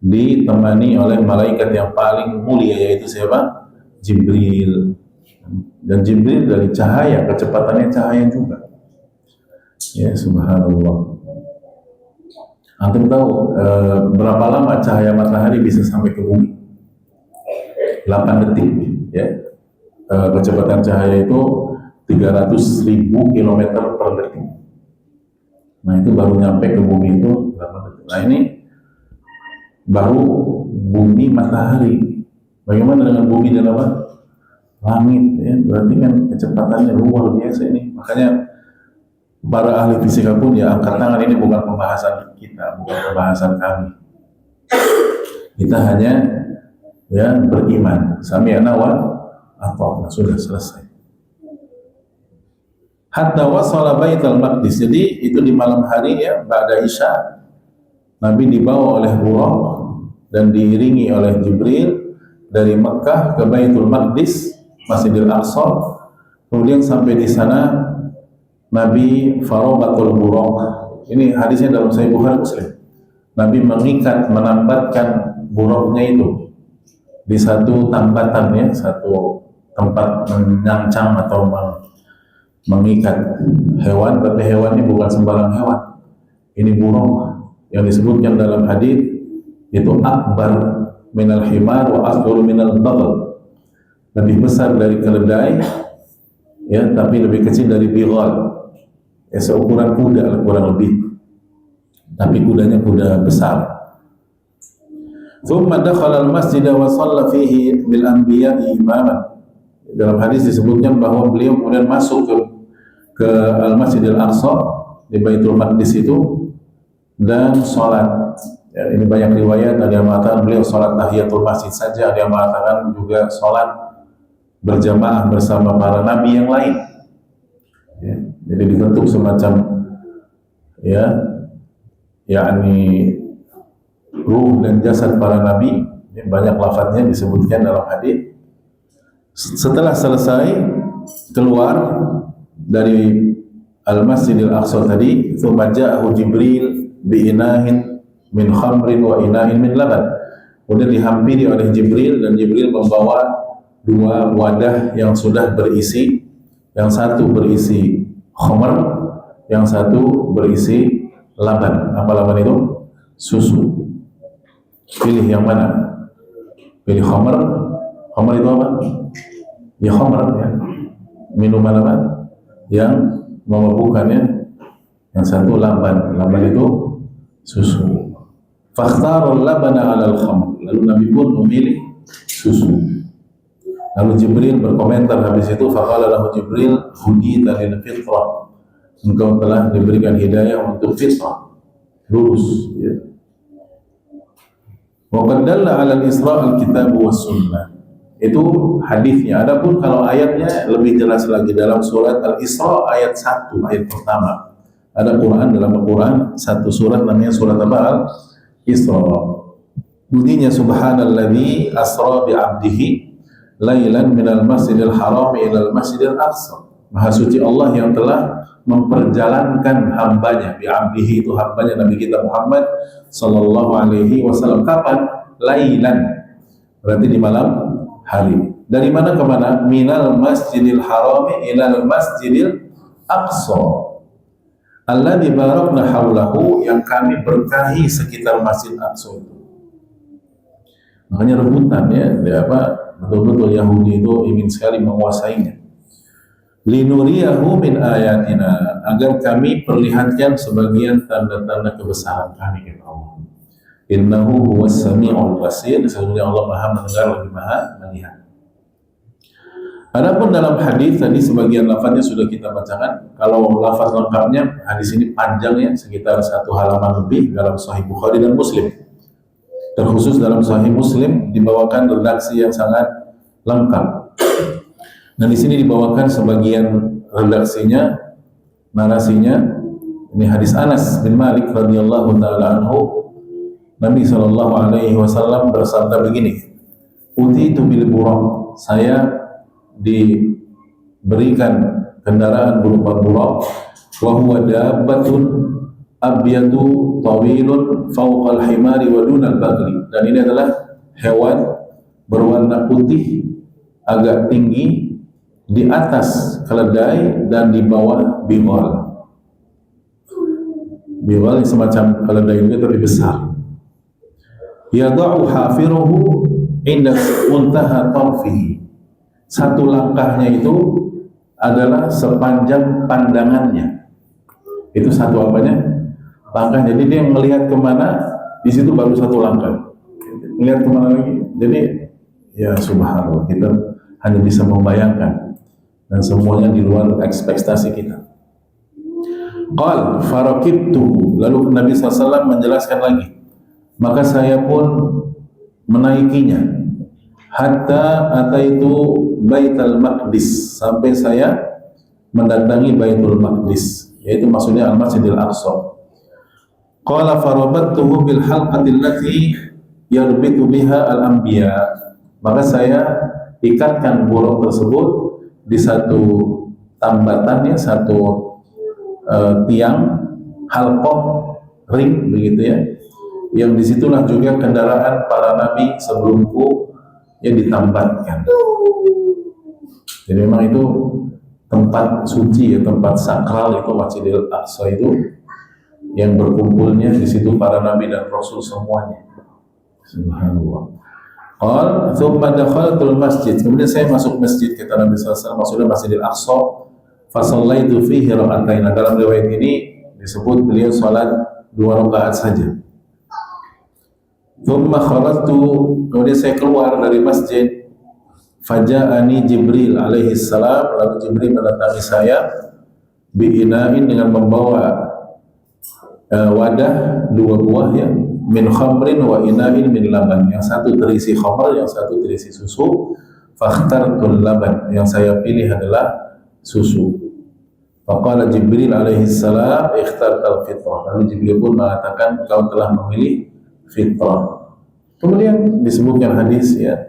ditemani oleh malaikat yang paling mulia, yaitu siapa? Jibril. Dan Jibril dari cahaya, kecepatannya cahaya juga, ya. Subhanallah. Antum tahu berapa lama cahaya matahari bisa sampai ke bumi? 8 detik, ya. Kecepatan cahaya itu 300.000 km per detik. Nah, itu baru nyampe ke bumi itu berapa detik. Nah, ini baru bumi matahari. Bagaimana dengan bumi dan apa? Langit, ya. Berarti kan kecepatannya luar biasa ini. Makanya para ahli fisika pun ya angkat tangan, ini bukan pembahasan kita, bukan pembahasan kami. Kita hanya, ya, beriman. Sami'na wa ata'na, sudah selesai. Hatta wasala Baitul Maqdis. Jadi itu di malam hari, ya, ba'da Isya, Nabi dibawa oleh buraq dan diiringi oleh Jibril dari Mekah ke Baitul Maqdis, Masjidil Aqsa. Kemudian sampai di sana Nabi farobatul buraq. Ini hadisnya dalam Sahih Bukhari Muslim. Nabi mengikat, menambatkan buraqnya itu di satu tambatan, ya, satu tempat menyancang atau mengikat hewan. Tapi hewan ini bukan sembarang hewan. Ini buraq yang disebutkan dalam hadis itu akbar minal himar wa asghar minal baghl. Lebih besar dari keledai, ya, tapi lebih kecil dari bighal. Ya, seukuran kuda kurang lebih. Tapi kudanya kuda besar. Thumma dakhala al-masjid wa shalla fihi bil anbiya'i imaman. Dalam hadis disebutkan bahwa beliau kemudian masuk ke Al-Masjidil Aqsa di Baitul Maqdis itu dan sholat. Ya, ini banyak riwayat, ada yang mengatakan beliau sholat tahiyatul masjid saja, ada yang mengatakan juga sholat berjamaah bersama para nabi yang lain. Ya, jadi dibentuk semacam, ya, yakni ruh dan jasad para nabi. Ini banyak lafadznya disebutkan dalam hadis. Setelah selesai keluar dari Al-Masjidil Aqsa tadi, tsumma ja'ahu Jibril bi inahin min khamrin wa inahin min laban. Kemudian dihampiri oleh Jibril, dan Jibril membawa 2 wadah yang sudah berisi, yang satu berisi khamr, yang satu berisi laban. Apa laban itu? Susu. Pilih yang mana? pilih khamar. Khamar itu apa? Ya khamar ya, minuman apa? Yang memabukkan ya. Yang satu laban, laban itu susu. Fakhtarul labana 'alal khamr. Lalu Nabi pun memilih susu. Lalu Jibril berkomentar habis itu, faqala lahu Jibril, hudita lil fitrah. Engkau telah diberikan hidayah untuk fitrah, lurus ya. Wa qad dalla 'ala al-isra' al-kitab was sunnah. Itu hadisnya. Adapun kalau ayatnya lebih jelas lagi dalam surat Al-Isra ayat 1, ayat pertama. Ada Quran, dalam Al-Quran satu surat namanya surat apa? Al-Isra. Bunyinya subhanalladzi asra bi 'abdihi lailan minal masjidil haram ilal masjidil aqsa. Maha suci Allah yang telah memperjalankan hambanya, bi 'abdihi itu hambanya Nabi kita Muhammad sallallahu alaihi wasallam. Kapan? Lailan, berarti di malam hari. Dari mana ke mana? Minal masjidil harami ilal masjidil aqsa alladzi barakna haulahu, yang kami berkahi sekitar Masjid Aqsa itu. Makanya rebutan ya, betul-betul Yahudi itu ingin sekali menguasainya. Linuriyahu min ayatina, agar kami perlihatkan sebagian tanda-tanda kebesaran kami kepada Allah. Innahu huwas sami'ul basir, sesungguhnya Allah Maha mendengar lagi Maha melihat. Adapun dalam hadis tadi sebagian lafaznya sudah kita bacakan. Kalau lafaz lengkapnya hadis ini panjang ya, sekitar 1 halaman lebih dalam Sahih Bukhari dan Muslim. Terkhusus dalam Sahih Muslim dibawakan redaksi yang sangat lengkap. Nah di sini dibawakan sebagian redaksinya, narasinya. Ini hadis Anas bin Malik radhiyallahu taala anhu. Nabi sallallahu alaihi wasallam bersabda begini, "Utitu bil buraq." Saya diberikan kendaraan berupa buraq, wa huwa dabbatun abyadu tawilun fawqal himari wa dunal bagli. Dan ini adalah hewan berwarna putih agak tinggi di atas keledai dan di bawah biwal. Biwal yang semacam keledai itu tapi besar. Yada'u hafiruhu inda muntaha tarfihi. Satu langkahnya itu adalah sepanjang pandangannya. Itu satu apanya? Langkah. Jadi dia melihat kemana, di situ baru satu langkah. Melihat kemana lagi. Jadi ya subhanallah, kita hanya bisa membayangkan, dan semuanya di luar ekspektasi kita. Qal farakibtu, lalu Nabi SAW menjelaskan lagi, maka saya pun menaikinya. Hatta ataitu Baitul Maqdis, sampai saya mendatangi Baitul Maqdis, yaitu maksudnya Al-Masjidil Aqsa. Qala farabattuhu bil halqati allati yarbitu biha al-anbiya, maka saya ikatkan burung tersebut di satu tambatannya, satu tiang halqah ring begitu ya, yang disitulah juga kendaraan para nabi sebelumku yang ditambatkan. Jadi memang itu tempat suci ya, tempat sakral itu Masjidil Aqsa itu, yang berkumpulnya di situ para nabi dan rasul semuanya. Subhanallah. Qal thumma dakhaltul masjid, kemudian saya masuk masjid, kata Nabi SAW, maksudnya Masjidil Aqsa. Fa shallaitu fihi raka'atain. Dalam riwayat ini disebut beliau salat 2 rakaat saja. Thumma kharajtu, kemudian saya keluar dari masjid. Faja'ani Jibril alaihi salam, lalu Jibril mendatangi saya bi'ina'in, dengan membawa wadah 2 buah ya, min khamrin wa ina'in min laban, yang satu terisi khamr, yang satu terisi susu. Fakhtartul laban, yang saya pilih adalah susu. Faqala Jibril alaihi salam ikhtartal fitrah, lalu Jibril pun mengatakan kau telah memilih fitrah. Kemudian disebutkan hadis ya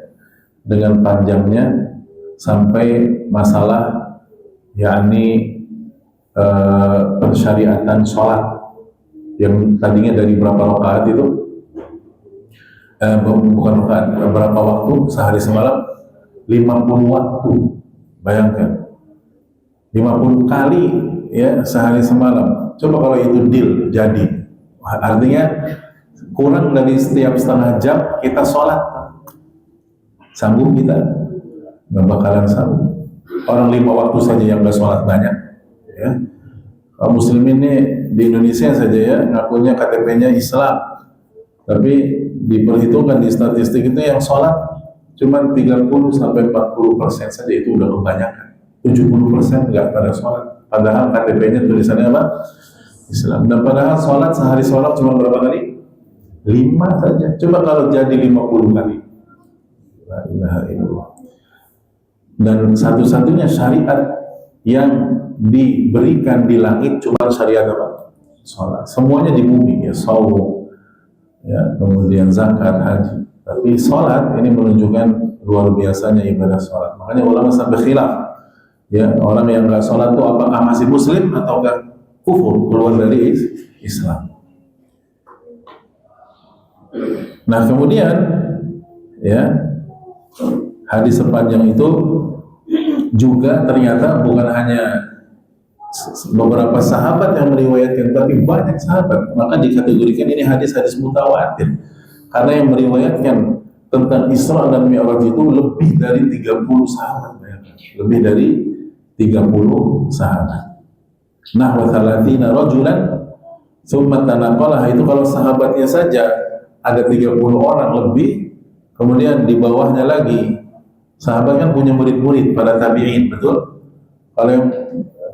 dengan panjangnya sampai masalah yakni persyariatan sholat yang tadinya dari berapa rakaat itu bukan rakaat, berapa waktu sehari semalam, 50 waktu. Bayangkan 50 kali ya sehari semalam. Coba kalau itu deal jadi, artinya kurang dari setiap setengah jam kita sholat. Sanggup kita? Nggak bakalan sanggup. Orang 5 waktu saja yang nggak sholat banyak, ya. Kaum muslimin ini di Indonesia saja ya, ngakunya KTP-nya Islam, tapi diperhitungkan di statistik itu yang sholat cuma 30-40% saja, itu udah kebanyakan. 70% nggak pada sholat, padahal KTP-nya tulisannya apa? Islam. Dan padahal sholat, sehari sholat cuma berapa kali? 5 saja. Coba kalau jadi 50 kali. La ilaha illallah. Dan satu-satunya syariat yang diberikan di langit cuma syariat apa? Sholat. Semuanya di bumi, ya, saum, ya, kemudian zakat, haji. Tapi sholat ini menunjukkan luar biasanya ibadah sholat. Makanya ulama sampai khilaf, ya, orang yang nggak sholat itu apakah masih muslim ataukah kufur, keluar dari Islam. Nah kemudian, ya, hadis sepanjang itu juga ternyata bukan hanya beberapa sahabat yang meriwayatkan, tapi banyak sahabat. Maka dikategorikan ini hadis-hadis mutawatir, karena yang meriwayatkan tentang Isra dan Mi'raj itu lebih dari 30 sahabat. Lebih dari 30 sahabat. Nahwa 30 rajulan tsumma tanaqalah, itu kalau sahabatnya saja ada 30 orang lebih, kemudian di bawahnya lagi sahabat kan punya murid-murid pada tabi'in, betul? Kalau yang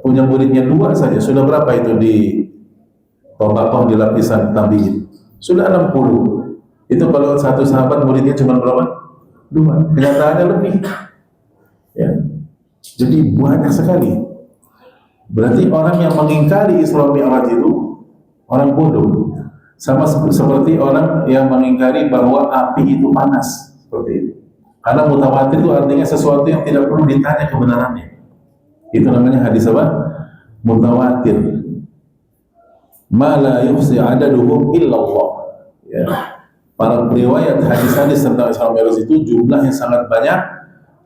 punya muridnya 2 saja sudah berapa itu di tabaqah, di lapisan tabi'in? Sudah 60. Itu kalau satu sahabat muridnya cuma berapa? 2. Kenyataannya lebih. Ya. Jadi banyak sekali. Berarti orang yang mengingkari Isra Mi'raj itu orang bodoh. Sama seperti orang yang mengingkari bahwa api itu panas, seperti itu. Karena mutawatir itu artinya sesuatu yang tidak perlu ditanya kebenarannya. Itu namanya hadis apa? Mutawatir. Ma la yuhsi adaduhum illallah. Ya. Para periwayat hadis-hadis tentang Isra Mi'raj itu jumlahnya sangat banyak.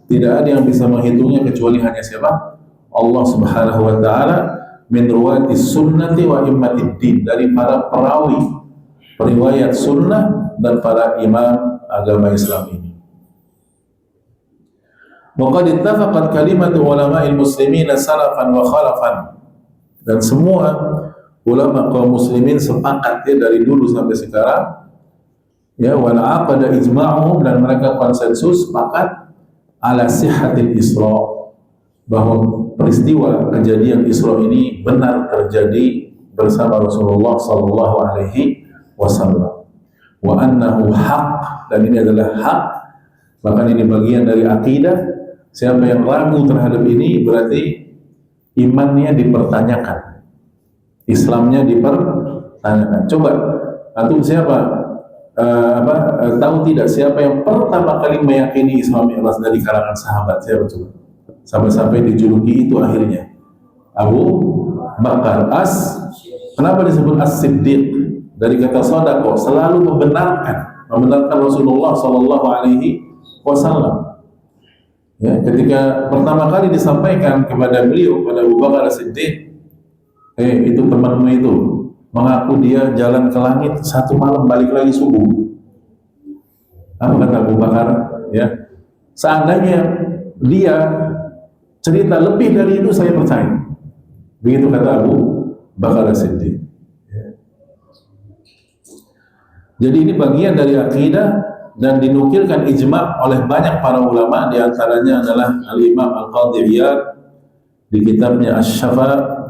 Tidak ada yang bisa menghitungnya kecuali hanya siapa? Allah Subhanahu wa taala, min ruwati sunnati wa immatid din, dari para perawi periwayat sunnah dan para imam agama Islam ini. Wa qad ittafaqat kalimatu ulama'il muslimin salafan wa khalafan, dan semua ulama kaum muslimin sepakat ya dari dulu sampai sekarang, ya, wa aqada ijma'uhum, dan mereka konsensus sepakat ala sihhatil Isra, bahwa peristiwa kejadian Isra ini benar terjadi bersama Rasulullah sallallahu alaihi wasallam, wa annahu haq, dan ini adalah hak. Bahkan ini bagian dari akidah. Siapa yang ragu terhadap ini berarti imannya dipertanyakan, Islamnya dipertanyakan. Coba antum siapa tahu tidak siapa yang pertama kali meyakini Isra Mi'raj dari kalangan sahabat? Siapa coba? Sampai-sampai dijuluki itu akhirnya Abu Bakar Kenapa disebut As-Siddiq? Dari kata shadaqah, selalu membenarkan Rasulullah sallallahu alaihi wasallam. Ya, ketika pertama kali disampaikan kepada beliau, pada Abu Bakar As-Siddiq, itu temanmu itu mengaku dia jalan ke langit 1 malam, balik lagi subuh. Apa kata Abu Bakar? Ya, seandainya dia cerita lebih dari itu, saya percaya. Begitu kata Abu Bakar As-Siddiq. Ya. Jadi ini bagian dari akidah dan dinukilkan ijma' oleh banyak para ulama, diantaranya adalah Al-Imam Al-Qadhi Iyad di kitabnya Asy-Syafa',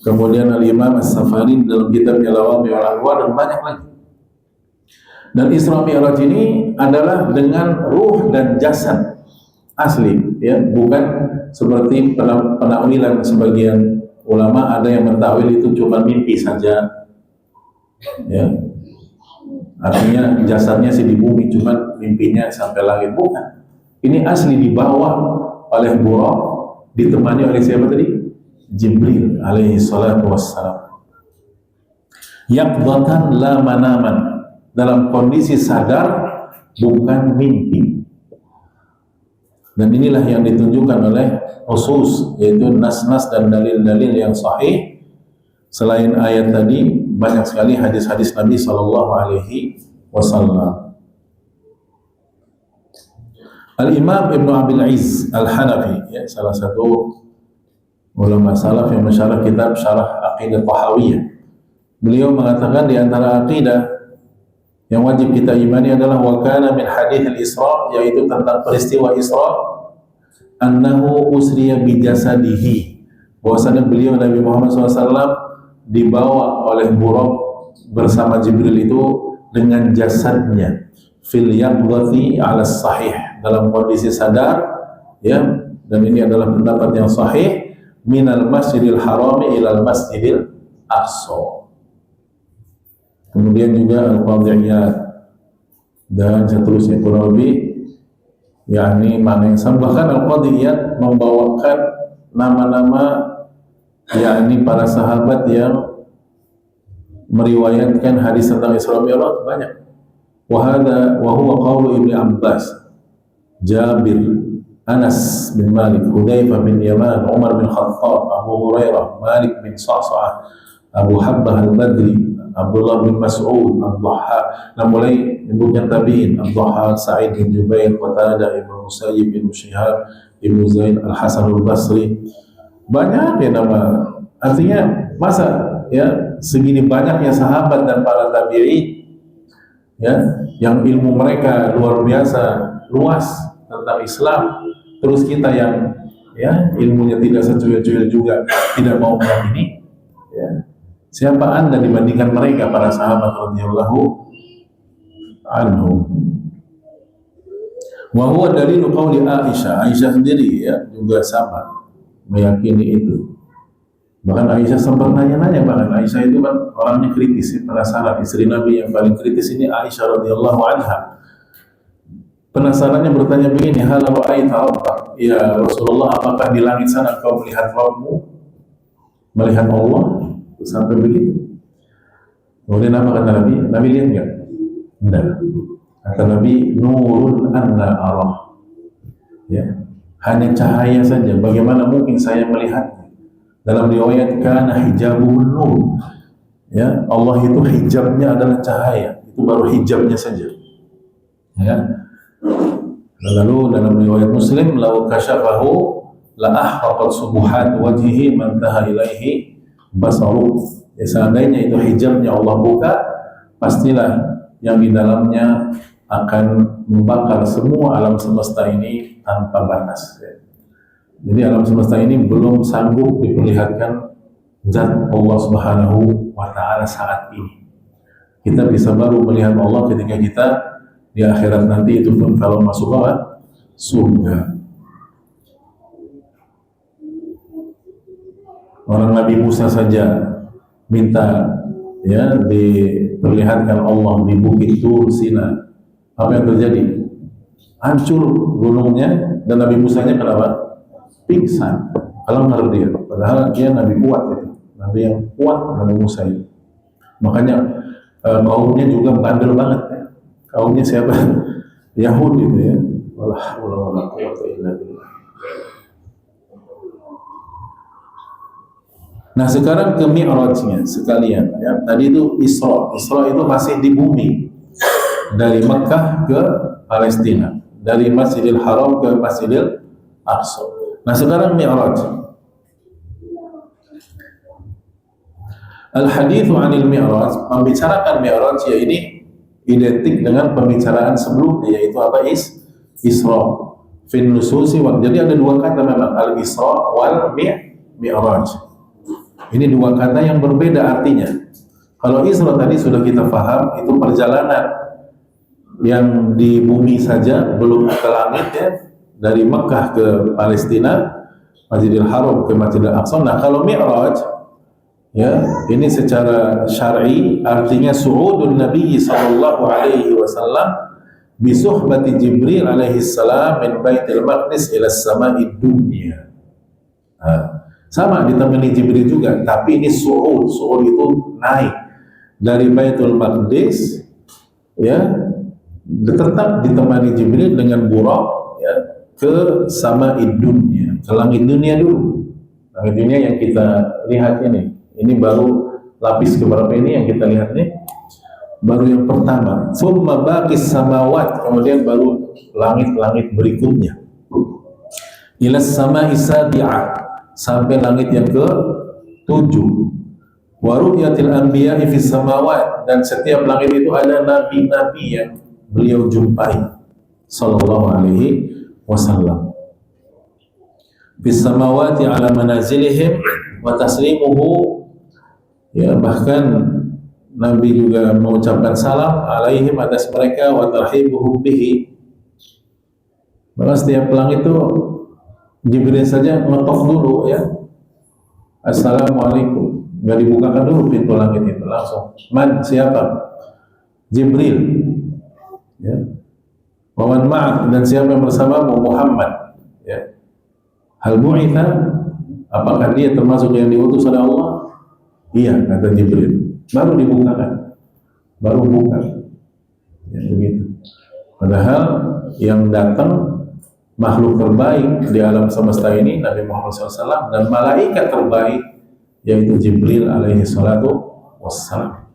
kemudian Al-Imam As-Safari dalam kitabnya Lawami wal-Anwar, dan banyak lagi. Dan Isra Mi'raj ini adalah dengan ruh dan jasad asli, ya, bukan seperti penakwilan sebagian ulama. Ada yang mentakwil itu cuma mimpi saja, ya, artinya jasadnya sih di bumi, cuma mimpinya sampai langit. Bukan, ini asli dibawa oleh Buraq, ditemani oleh siapa tadi? Jibril alaihi salatu wassalam, yaqdatan la manaman, dalam kondisi sadar, bukan mimpi. Dan inilah yang ditunjukkan oleh nusus, yaitu nas-nas dan dalil-dalil yang sahih. Selain ayat tadi, banyak sekali hadis-hadis Nabi sallallahu alaihi wasallam. Al-Imam Ibnu Abil Izz Al-Hanafi, ya, salah satu ulama salaf yang mensyarah kitab Syarah Aqidah Tahawiyah. Beliau mengatakan di antara aqidah yang wajib kita imani adalah wa kana min hadits al-Isra, yaitu tentang peristiwa Isra, annahu usriya bi jasadihi, bahwasanya beliau Nabi Muhammad SAW dibawa oleh Buraq bersama Jibril itu dengan jasadnya fil yaqdhati ala sahih, dalam kondisi sadar, ya, dan ini adalah pendapat yang sahih, minal masjidil harami ilal masjidil aqsa. Kemudian juga Al-Qadhiyat dan seterusnya kurang lebih yakni mana yang sama. Bahkan Al-Qadhiyat membawakan nama-nama yakni para sahabat yang meriwayatkan hadis tentang Isra Mi'raj banyak. Wa huwa qawlu Ibnu Abbas, Jabir, Anas bin Malik, Hudzaifah bin Yaman, Umar bin Khattab, Abu Hurairah, Malik bin Sa'sa'ah, Abu Habbah al-Badri, Abdullah bin Mas'ud, Ad-Dhahhak, dan mulai menyebutkan tabi'in, Ad-Dhahhak, Sa'id bin Jubair, Qatadah, Ibnu Musayyib, Ibnu Syihab, Ibnu Zaid, Al-Hasan al-Basri. Banyak ya nama. Artinya masa ya segini banyaknya sahabat dan para tabi'in, ya, yang ilmu mereka luar biasa luas tentang Islam, terus kita yang ya ilmunya tidak secuil-cuil juga tidak mau mengamini, ya. Siapa Anda dibandingkan mereka para sahabat radhiyallahu anhum? Wa huwa dalilu qauli Aisyah. Aisyah sendiri ya juga sama meyakini itu. Bahkan Aisyah sempat nanya-nanya, bahkan Aisyah itu kan orangnya kritis, penasaran. Istri Nabi yang paling kritis ini Aisyah radhiyallahu anha. Penasarannya bertanya begini, hal ra'aita rabbak? Ya Rasulullah, apakah di langit sana kau melihat Rabbmu? Melihat Allah? Sampai begitu. Kemudian apa kata Nabi? Nabi lihat enggak? Enggak. Kata Nabi, nurun anna arah. Ya, hanya cahaya saja. Bagaimana mungkin saya melihatnya? Dalam riwayat kana hijabun nur. Ya, Allah itu hijabnya adalah cahaya. Itu baru hijabnya saja. Ya. Lalu dalam riwayat Muslim, lau kasyafahu la ahraqat subuhat wajhihi man taha ilaihi basaru. Ya, seandainya itu hijabnya Allah buka, pastilah yang di dalamnya akan membakar semua alam semesta ini tanpa batas. Ya. Jadi alam semesta ini belum sanggup diperlihatkan zat Allah Subhanahu wa Ta'ala saat ini. Kita bisa baru melihat Allah ketika kita di akhirat nanti, itu pun kalau masuk surga. Orang Nabi Musa saja minta ya diperlihatkan Allah di Bukit Tur Sina. Apa yang terjadi? Hancur gunungnya, dan Nabi Musanya kenapa? Pingsan. Kalau nggak dia, padahal dia Nabi kuat itu, Nabi yang kuat, Nabi Musa itu. Makanya kaumnya juga bandel banget ya. Kaumnya siapa? Yahudi itu ya. Wala quwwata illa billah. Nah sekarang ke Mi'rajnya sekalian ya. Tadi itu Isra. Isra itu masih di bumi, dari Mekah ke Palestina, dari Masjidil Haram ke Masjidil Aqsa. Nah sekarang Mi'raj. Al-hadithu 'anil Mi'raj, membicarakan Mi'raj ya ini identik dengan pembicaraan sebelumnya, yaitu apa? Isra. Fin nususi wa. Jadi ada dua kata memang, al-Isra wal Mi'raj. Ini dua kata yang berbeda artinya. Kalau Isra tadi sudah kita paham, itu perjalanan yang di bumi saja, belum ke langit ya, dari Mekah ke Palestina, Masjidil Haram ke Masjidil Aqsa. Nah kalau Mi'raj ya, ini secara syar'i artinya su'udun Nabi sallallahu alaihi wasallam bi suhbati Jibril alaihi salam min Baitul Maqdis ila as-sama'i dunya. Sama ditemani Jibril juga, tapi ini su'ud. Su'ud itu naik dari Baitul Maqdis ya, tetap ditemani Jibril dengan Buraq ya, ke sama'id dunya, ke langit dunia dulu. Langit dunia yang kita lihat ini baru lapis keberapa ini yang kita lihat nih. baru yang pertama. Summa baqis samawat, kemudian baru langit-langit berikutnya. Ila samai sabi'ah, sampai langit yang ke-7. Wa ru'yatil anbiya'i fis samawat, dan setiap langit itu ada nabi-nabi yang beliau jumpai sallallahu alaihi wasallam. Fis samawati ala manazilihim wa taslimuhu, ya bahkan Nabi juga mengucapkan salam alaihim atas mereka, wa tarhibuhum bihi. Maka setiap langit itu Jibril saja ngetok dulu, ya, assalamualaikum, nggak dibukakan dulu pintu langit itu, langsung man, siapa? Jibril, ya. Waman ma'ak, dan siapa yang bersamamu? Muhammad, ya. Hal bu'itha, apakah dia termasuk yang diutus oleh Allah? Iya, kata Jibril. Baru dibukakan, baru buka, ya, begitu. Padahal yang datang makhluk terbaik di alam semesta ini Nabi Muhammad SAW, dan malaikat terbaik yaitu Jibril alaihi salatu wassalam.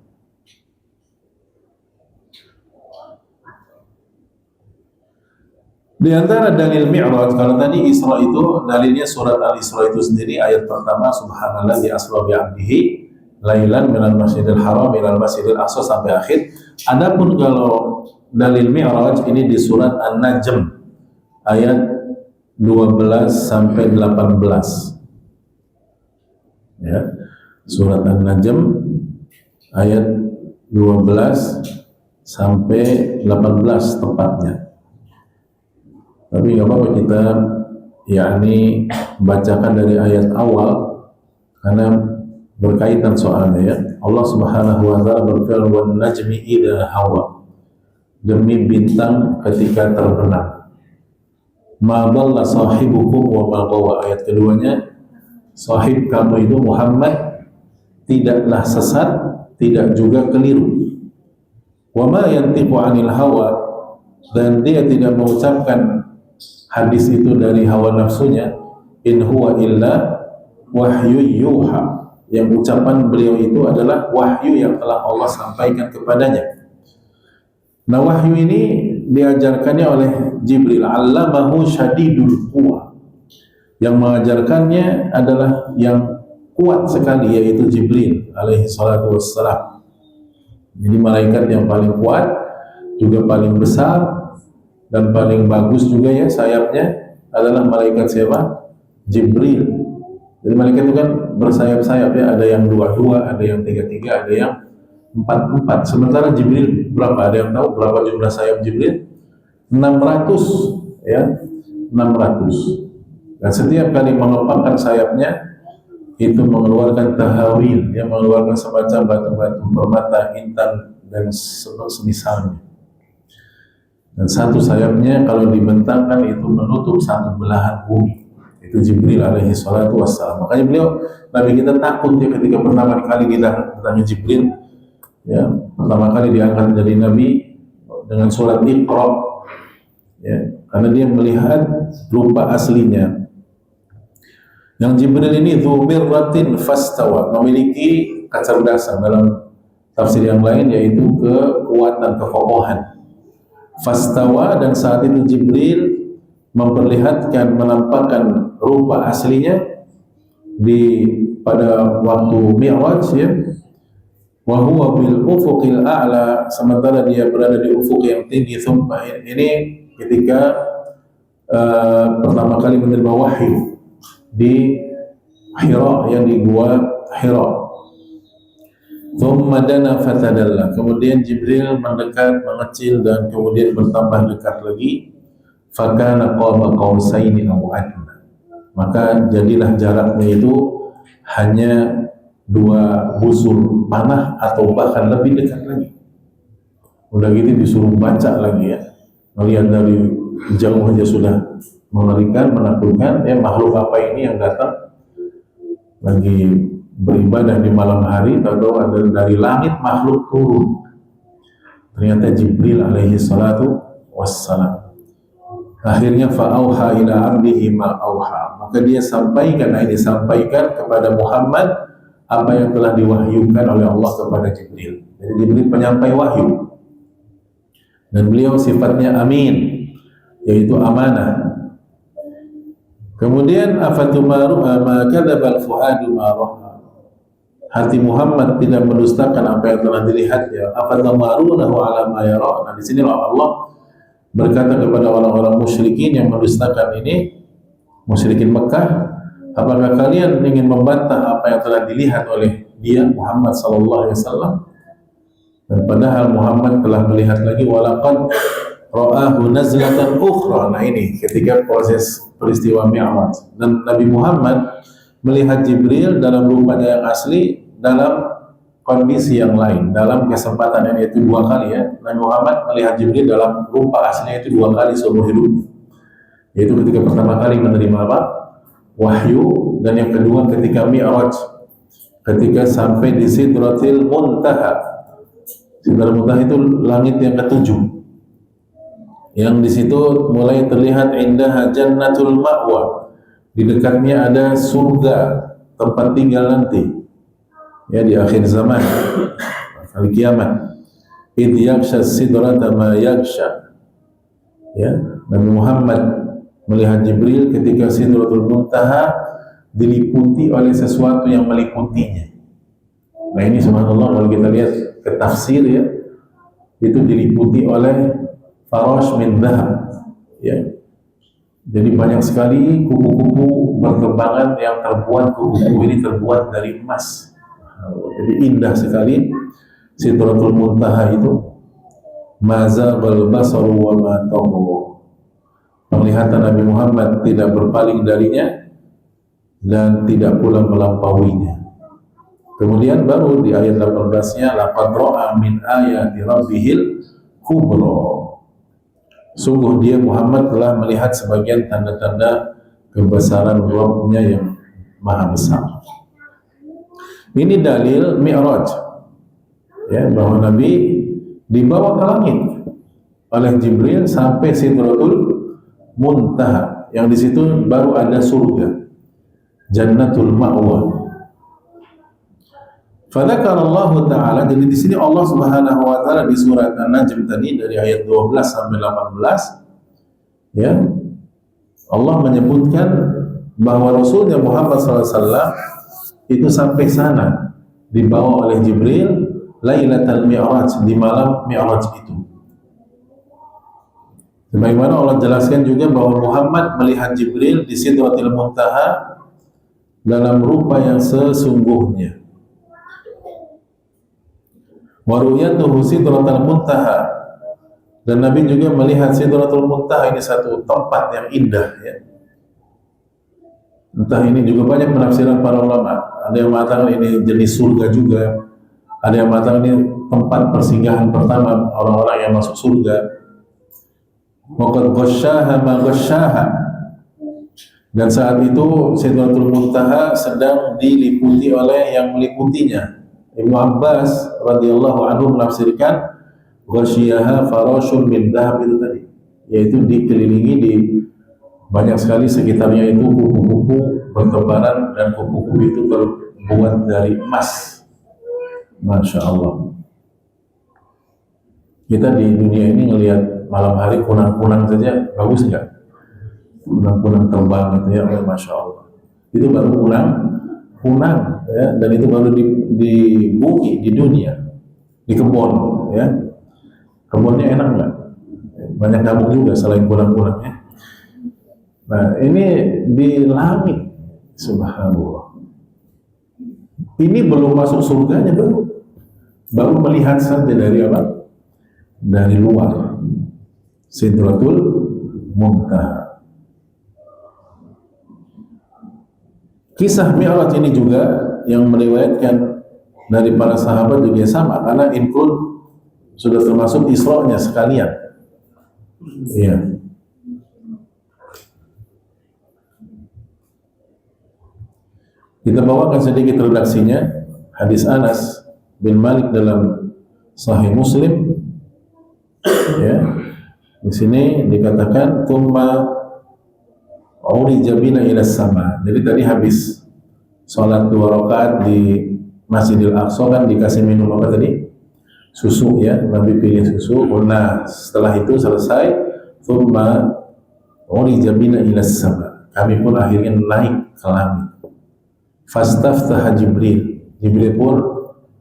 Di antara dalil Mi'raj, kalau tadi Isra itu dalilnya surat Al-Isra itu sendiri, ayat pertama, subhanallah di asra bi 'abdihi lailan minal masjidil haram ilal masjidil aqsa, sampai akhir. Adapun kalau dalil Mi'raj ini di surat An-Najm ayat 12 sampai 18. Ya. Surat An-Najm ayat 12 sampai 18 tepatnya. Tapi nggak apa-apa kita yakni bacakan dari ayat awal karena berkaitan soalnya, ya. Allah Subhanahu wa taala berfirman, "Wan najmi idza hawa", demi bintang ketika terbenam. Ma dhalla sahibukum wa ma ghawa, ayat keduanya, sahib kamu itu Muhammad tidaklah sesat, tidak juga keliru. Wa ma yantiqu 'anil hawa, dan dia tidak mengucapkan hadis itu dari hawa nafsunya. In huwa illa wahyu yuha, yang ucapan beliau itu adalah wahyu yang telah Allah sampaikan kepadanya. Nah, wahyu ini diajarkannya oleh Jibril, allamahu syadidul quwa. Yang mengajarkannya adalah yang kuat sekali, yaitu Jibril alaihi salatu wassalam. Jadi malaikat yang paling kuat, juga paling besar dan paling bagus juga, ya, sayapnya adalah malaikat siapa? Jibril. Jadi malaikat itu kan bersayap-sayap, ya, ada yang 2-2, ada yang 3-3, ada yang 4-4. Sementara Jibril berapa? Ada yang tahu berapa jumlah sayap Jibril? 600, ya, 600. Dan setiap kali mengepakkan sayapnya itu mengeluarkan tahawil, yang mengeluarkan semacam batu-batu permata, intan, dan semisalnya. Dan satu sayapnya kalau dibentangkan itu menutup satu belahan bumi. Itu Jibril alaihi salatu wassalam. Makanya beliau, Nabi kita takut, ya, ketika pertama kali didatangi Jibril, ya, pertama kali diangkat jadi Nabi dengan surat Iqra, ya, karena dia melihat rupa aslinya. Yang Jibril ini dzu mirratin fastawa, memiliki kecerdasan, dalam tafsir yang lain yaitu kekuatan, kekokohan. Fastawa, dan saat itu Jibril memperlihatkan, menampakkan rupa aslinya pada waktu Mi'raj, ya. Wa huwa bil ufuqil a'la, sementara dia berada di ufuk yang tinggi. Ini ketika pertama kali menerima wahyu di Hira, yang di gua Hira. Thumma dana fatadalla, kemudian Jibril mendekat, mengecil, dan kemudian bertambah dekat lagi. Fakana qaba qausaini aw adna, maka jadilah jaraknya itu hanya 2 busur panah atau bahkan lebih dekat lagi. Udah gitu disuruh baca lagi, ya, melihat dari jauh aja sudah mengerikan, menakutkan, ya, makhluk apa ini yang datang lagi beribadah di malam hari, tahu ada dari langit makhluk turun. Ternyata Jibril alaihi salatu wassalam. Akhirnya fa'auha ila 'abdihi ma auha, maka dia sampaikan kepada Muhammad apa yang telah diwahyukan oleh Allah kepada Jibril. Jadi Jibril penyampai wahyu. Dan beliau sifatnya amin, yaitu amanah. Kemudian afatumaru ma kadzabal fuadu ma ra'a. Hati Muhammad tidak mendustakan apa yang telah dilihatnya. Afatumarunahu ala ma yara. Nah, di sini Allah berkata kepada orang-orang musyrikin yang mendustakan ini, musyrikin Mekah, apakah kalian ingin membantah apa yang telah dilihat oleh dia Muhammad sallallahu alaihi wasallam? Dan padahal Muhammad telah melihat lagi, walaqad ra'ahu nazlatan ukhra. Nah, ini ketika proses peristiwa Mi'raj, dan Nabi Muhammad melihat Jibril dalam rupanya yang asli dalam kondisi yang lain, dalam kesempatan yang itu 2 kali ya. Nabi Muhammad melihat Jibril dalam rupa aslinya itu 2 kali seumur hidupnya, yaitu ketika pertama kali menerima apa? Wahyu, dan yang kedua ketika Mi'raj, ketika sampai di Sidratil Muntaha. Sidratil Muntaha itu langit yang ke-7, yang di situ mulai terlihat indaha jannatul ma'wa, di dekatnya ada surga tempat tinggal nanti ya di akhir zaman, hari kiamat. Idh yaghsha sidrata ma yaghsha. Ya, Nabi Muhammad melihat Jibril ketika Sidratul Muntaha diliputi oleh sesuatu yang meliputinya. Nah, ini subhanallah, kalau kita lihat ke tafsir ya, itu diliputi oleh farash min dhahab ya. Jadi banyak sekali kupu-kupu berterbangan yang terbuat, kupu-kupu ini terbuat dari emas. Jadi indah sekali Sidratul Muntaha itu. Mazaqal basaru wa ma taghaw. Penglihatan Nabi Muhammad tidak berpaling darinya dan tidak pula melampauinya. Kemudian baru di ayat 18-nya, laqad ra'a min ayati rabbihil kubra. Sungguh dia Muhammad telah melihat sebagian tanda-tanda kebesaran Rabb-nya yang maha besar. Ini dalil Mi'raj ya, bahwa Nabi dibawa ke langit oleh Jibril sampai Sidratul Muntaha, yang di situ baru ada surga, Jannatul Ma'wa. Fadzakarallahu ta'ala, jadi di sini Allah Subhanahu wa taala di surat An-Najm tadi dari ayat 12 sampai 18 ya, Allah menyebutkan bahwa Rasulnya Muhammad SAW itu sampai sana dibawa oleh Jibril Lailatul Mi'raj, di malam Mi'raj itu. Sebagaimana Allah jelaskan juga bahwa Muhammad melihat Jibril di Sidratil Muntaha dalam rupa yang sesungguhnya. Waruyatuhu Sidratul Muntaha, dan Nabi juga melihat Sidratul Muntaha, ini satu tempat yang indah ya. Entah, ini juga banyak penafsiran para ulama. Ada yang mengatakan ini jenis surga juga, ada yang mengatakan ini tempat persinggahan pertama orang-orang yang masuk surga. Waqad ghasyaha ma ghasyaha, dan saat itu Sidratul Muntaha sedang diliputi oleh yang meliputinya. Ibnu Abbas radhiyallahu anhu menafsirkan ghasyiyaha farashun min dhahab, itu tadi, yaitu dikelilingi di banyak sekali sekitarnya itu kupu-kupu bertebaran, dan kupu-kupu itu terbuat dari emas. Masya Allah. Kita di dunia ini ngelihat malam hari kunang-kunang saja bagus nggak? Kunang-kunang terbang itu ya, Masya Allah. Itu baru kunang ya, dan itu baru di bumi, di dunia, di kebun ya. Kebunnya enak nggak? Banyak nyamuk juga selain kunang-kunang ya. Nah, ini di langit, subhanallah. Ini belum masuk surganya, baru melihat saja dari apa? Dari luar Sidratul Muntaha. Kisah Mi'raj ini juga yang meriwayatkan dari para sahabat juga sama, karena include sudah termasuk Isra-nya sekalian. Iya. Kita bawakan sedikit redaksinya, hadis Anas bin Malik dalam Sahih Muslim. Ya, di sini dikatakan tsumma urija bina ila sama. Jadi tadi habis sholat 2 rakaat di Masjidil Aqsa kan dikasih minum apa tadi? susu ya, Nabi pilih susu. Nah, setelah itu selesai, thumma urija bina ila sama. Kami pun akhirnya naik ke langit. Fastaftaha Jibril. Jibril pun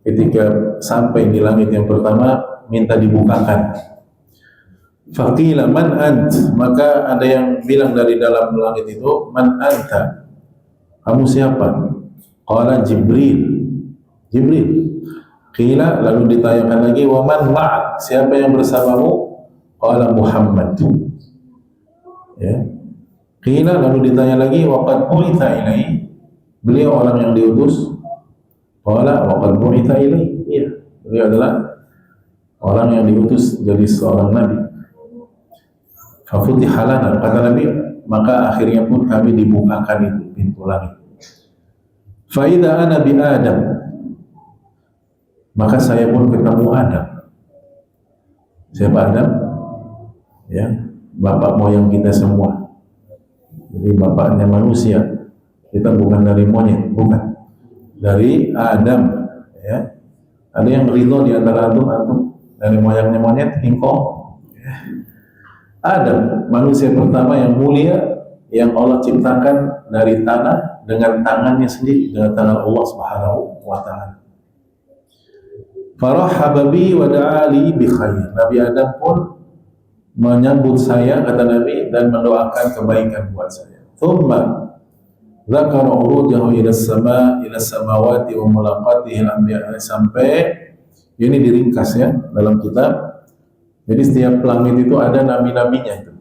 ketika sampai di langit yang pertama minta dibukakan. Faqila man ant, maka ada yang bilang dari dalam langit itu, man anta, kamu siapa? Qala Jibril. Jibril. Qila, lalu ditanyakan lagi, wa man ma'ak, siapa yang bersamamu? Qala Muhammad. Ya. Qila, lalu ditanya lagi, wa qad bu'itha ilaihi, beliau orang yang diutus. Qala wa qad bu'itha ilaihi, iya, beliau adalah orang yang diutus jadi seorang nabi. Fafutiha lana, kata Nabi, maka akhirnya pun kami dibukakan itu pintu langit. Fa idza ana bi Adam, maka saya pun ketemu Adam. Siapa Adam? Ya, bapak moyang kita semua. Jadi bapaknya manusia. Kita bukan dari monyet, bukan. Dari Adam, ya. Ada yang ridho di antara antum dari moyangnya monyet, engkau. Adam, manusia pertama yang mulia yang Allah ciptakan dari tanah dengan tangannya sendiri, dengan tangan Allah Subhanahu wa taala. Farahaba bi wa da'ali bi khair. Nabi Adam pun menyambut saya, kata Nabi, dan mendoakan kebaikan buat saya. Thumma dzakara urujahu ila sama ila samawati wa mulaqatihi al-anbiya, sampai ini diringkas ya dalam kitab. Jadi setiap langit itu ada nabi-nabinya itu.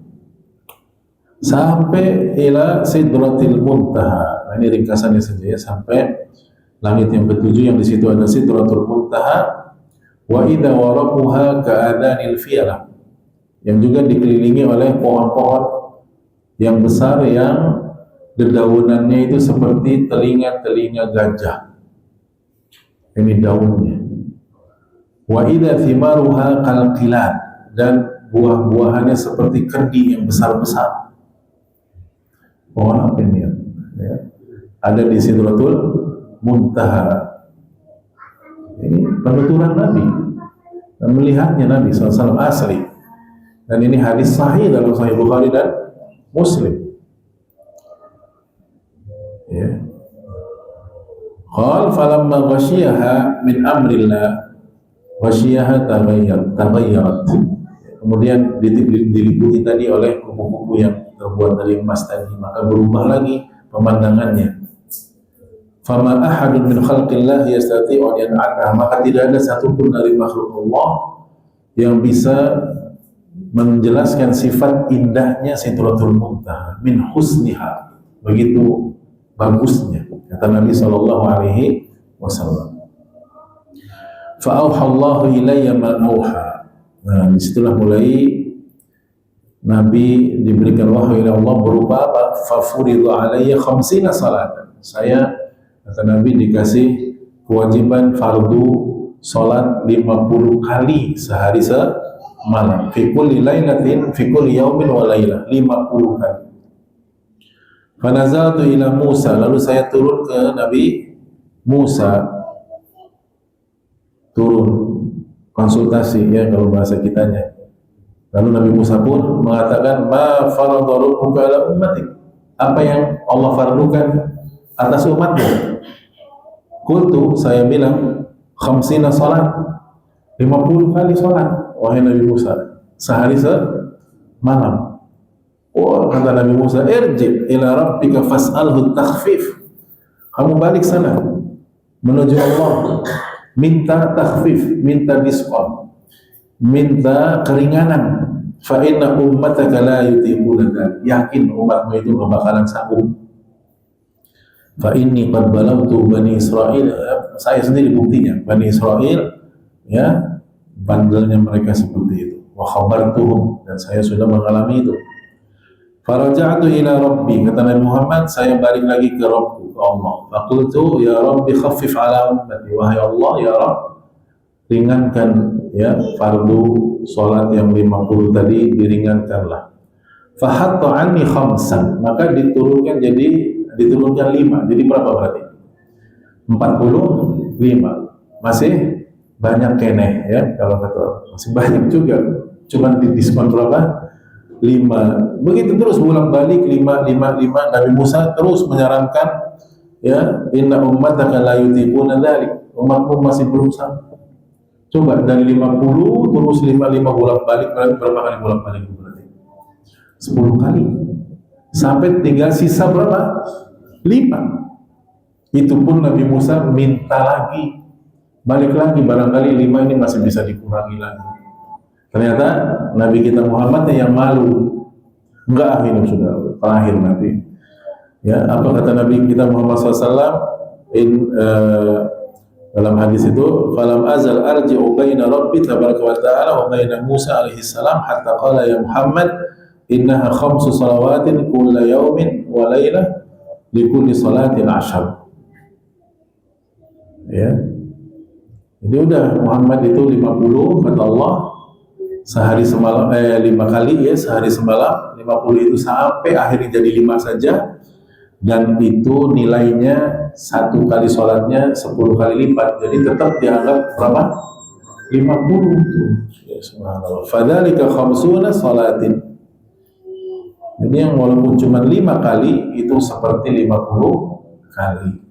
Sampai ila sidratil muntaha. Nah, ini ringkasannya saja ya, sampai langit yang ketujuh yang di situ ada sidratul muntaha. Wa idza waraquha ka'adanil fiyalah. Yang juga dikelilingi oleh pohon-pohon yang besar yang dedaunannya itu seperti telinga-telinga gajah. Ini daunnya. Wa idza thimaruha kalqilan, dan buah-buahannya seperti kendi yang besar-besar. Pohon apa ini ya? Ada di Sidratul Muntaha. Ini penuturan Nabi dan melihatnya Nabi SAW asli. Dan ini hadis sahih dalam Sahih Bukhari dan Muslim. Ya. Qal falamma ghasyiha min amrillah ghasyiha taghayyarat. Kemudian diliputi tadi oleh kupu-kupu yang terbuat dari emas tadi, maka berubah lagi pemandangannya. Fama ahadun min khalqillah yastati'u an yan'atha, maka tidak ada satupun dari makhluk Allah yang bisa menjelaskan sifat indahnya Sidratul Muntaha, min husniha, begitu bagusnya, kata Nabi sallallahu alaihi wasallam. Fa auha Allahu ilayya ma auha. Nah, disitulah mulai Nabi diberikan wahyu oleh Allah berupa apa? Fafuridhu alayya khamsina salatan. Saya, kata Nabi, dikasih kewajiban fardu salat 50 kali sehari semalam. Fi kulli lailatin, fi kulli yaumin wa lailah, 50 kali. Fanazaltu ila Musa, lalu saya turun ke Nabi Musa, turun konsultasi ya kalau bahasa kitanya. Lalu Nabi Musa pun mengatakan, ma farada rabbuka ala ummatik, apa yang Allah fardukan atas umatmu. Qultu, saya bilang, khamsina salat, 50 kali salat wahai Nabi Musa, sehari semalam. Oh, kata Nabi Musa, irji ila rabbika fas'alhu takhfif, kamu balik sana menuju Allah, minta takhfif, minta diskon, minta keringanan. Fa inna ummataka la yutiquna dzalik, yakin umatmu itu enggak bakalan sanggup. Fa inni qad balagtu Bani Israil, saya sendiri buktinya, Bani Israil ya, bandelnya mereka seperti itu. Wa khabartuhum, dan saya sudah mengalami itu. Faraja'tu ila rabbi, kata Nabi Muhammad, saya balik lagi ke Rabbku, ke Allah. Faqultu ya Rabbi khaffif ala ummati, wahai Allah ya Rabb, ringankan ya fardu salat yang 50 tadi, diringankanlah. Fahatta anni khamsan, maka diturunkan 5. Jadi berapa berarti? 45. Masih banyak keneh ya, kalau kata masih banyak juga, cuman di diskon berapa? 5. Begitu terus bolak balik 5 5 5. Nabi Musa terus menyarankan, ya, inna ummataka la yutiquna dzalik, umatmu masih belum sanggup. Coba dari 50 terus 5 bolak balik, berapa kali bolak balik berarti? 10 kali. Sampai tinggal sisa berapa? 5. Itu pun Nabi Musa minta lagi, balik lagi, barangkali 5 ini masih bisa dikurangi lagi. Ternyata Nabi kita Muhammad yang malu, enggak, ini sudah terakhir nanti. Ya, apa kata Nabi kita Muhammad SAW dalam hadis itu, falam azal arji'u baina rabbi tabaraka wa ta'ala wa baina Musa alaihi salam hatta qala ya Muhammad innaha khamsu salawatin kulla yaumin wa laylah likulli salatin 10. Ya. Jadi udah Muhammad itu 50 kata Allah, sehari semalam 5 kali ya, sehari semalam 50 itu sampai akhirnya jadi 5 saja, dan itu nilainya 1 kali sholatnya 10 kali lipat, jadi tetap dianggap berapa? 50 itu. Ya, subhanallah. Fadzalika khamsuna salatin. Jadi yang walaupun cuma 5 kali itu seperti 50 kali.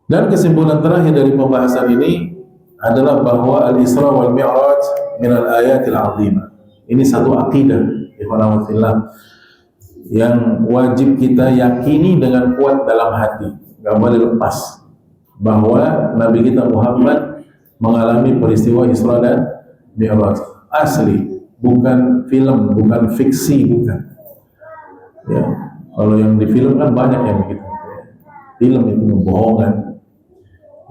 Dan kesimpulan terakhir dari pembahasan ini adalah bahwa al-Isra wal Mi'raj min al-ayatil 'azimah. Ini satu akidah yang wajib kita yakini dengan kuat dalam hati, gak boleh lepas, bahwa Nabi kita Muhammad mengalami peristiwa Isra dan Mi'raj asli, bukan film, bukan fiksi, bukan. Ya, kalau yang di film kan banyak yang begitu. Film itu bohongan,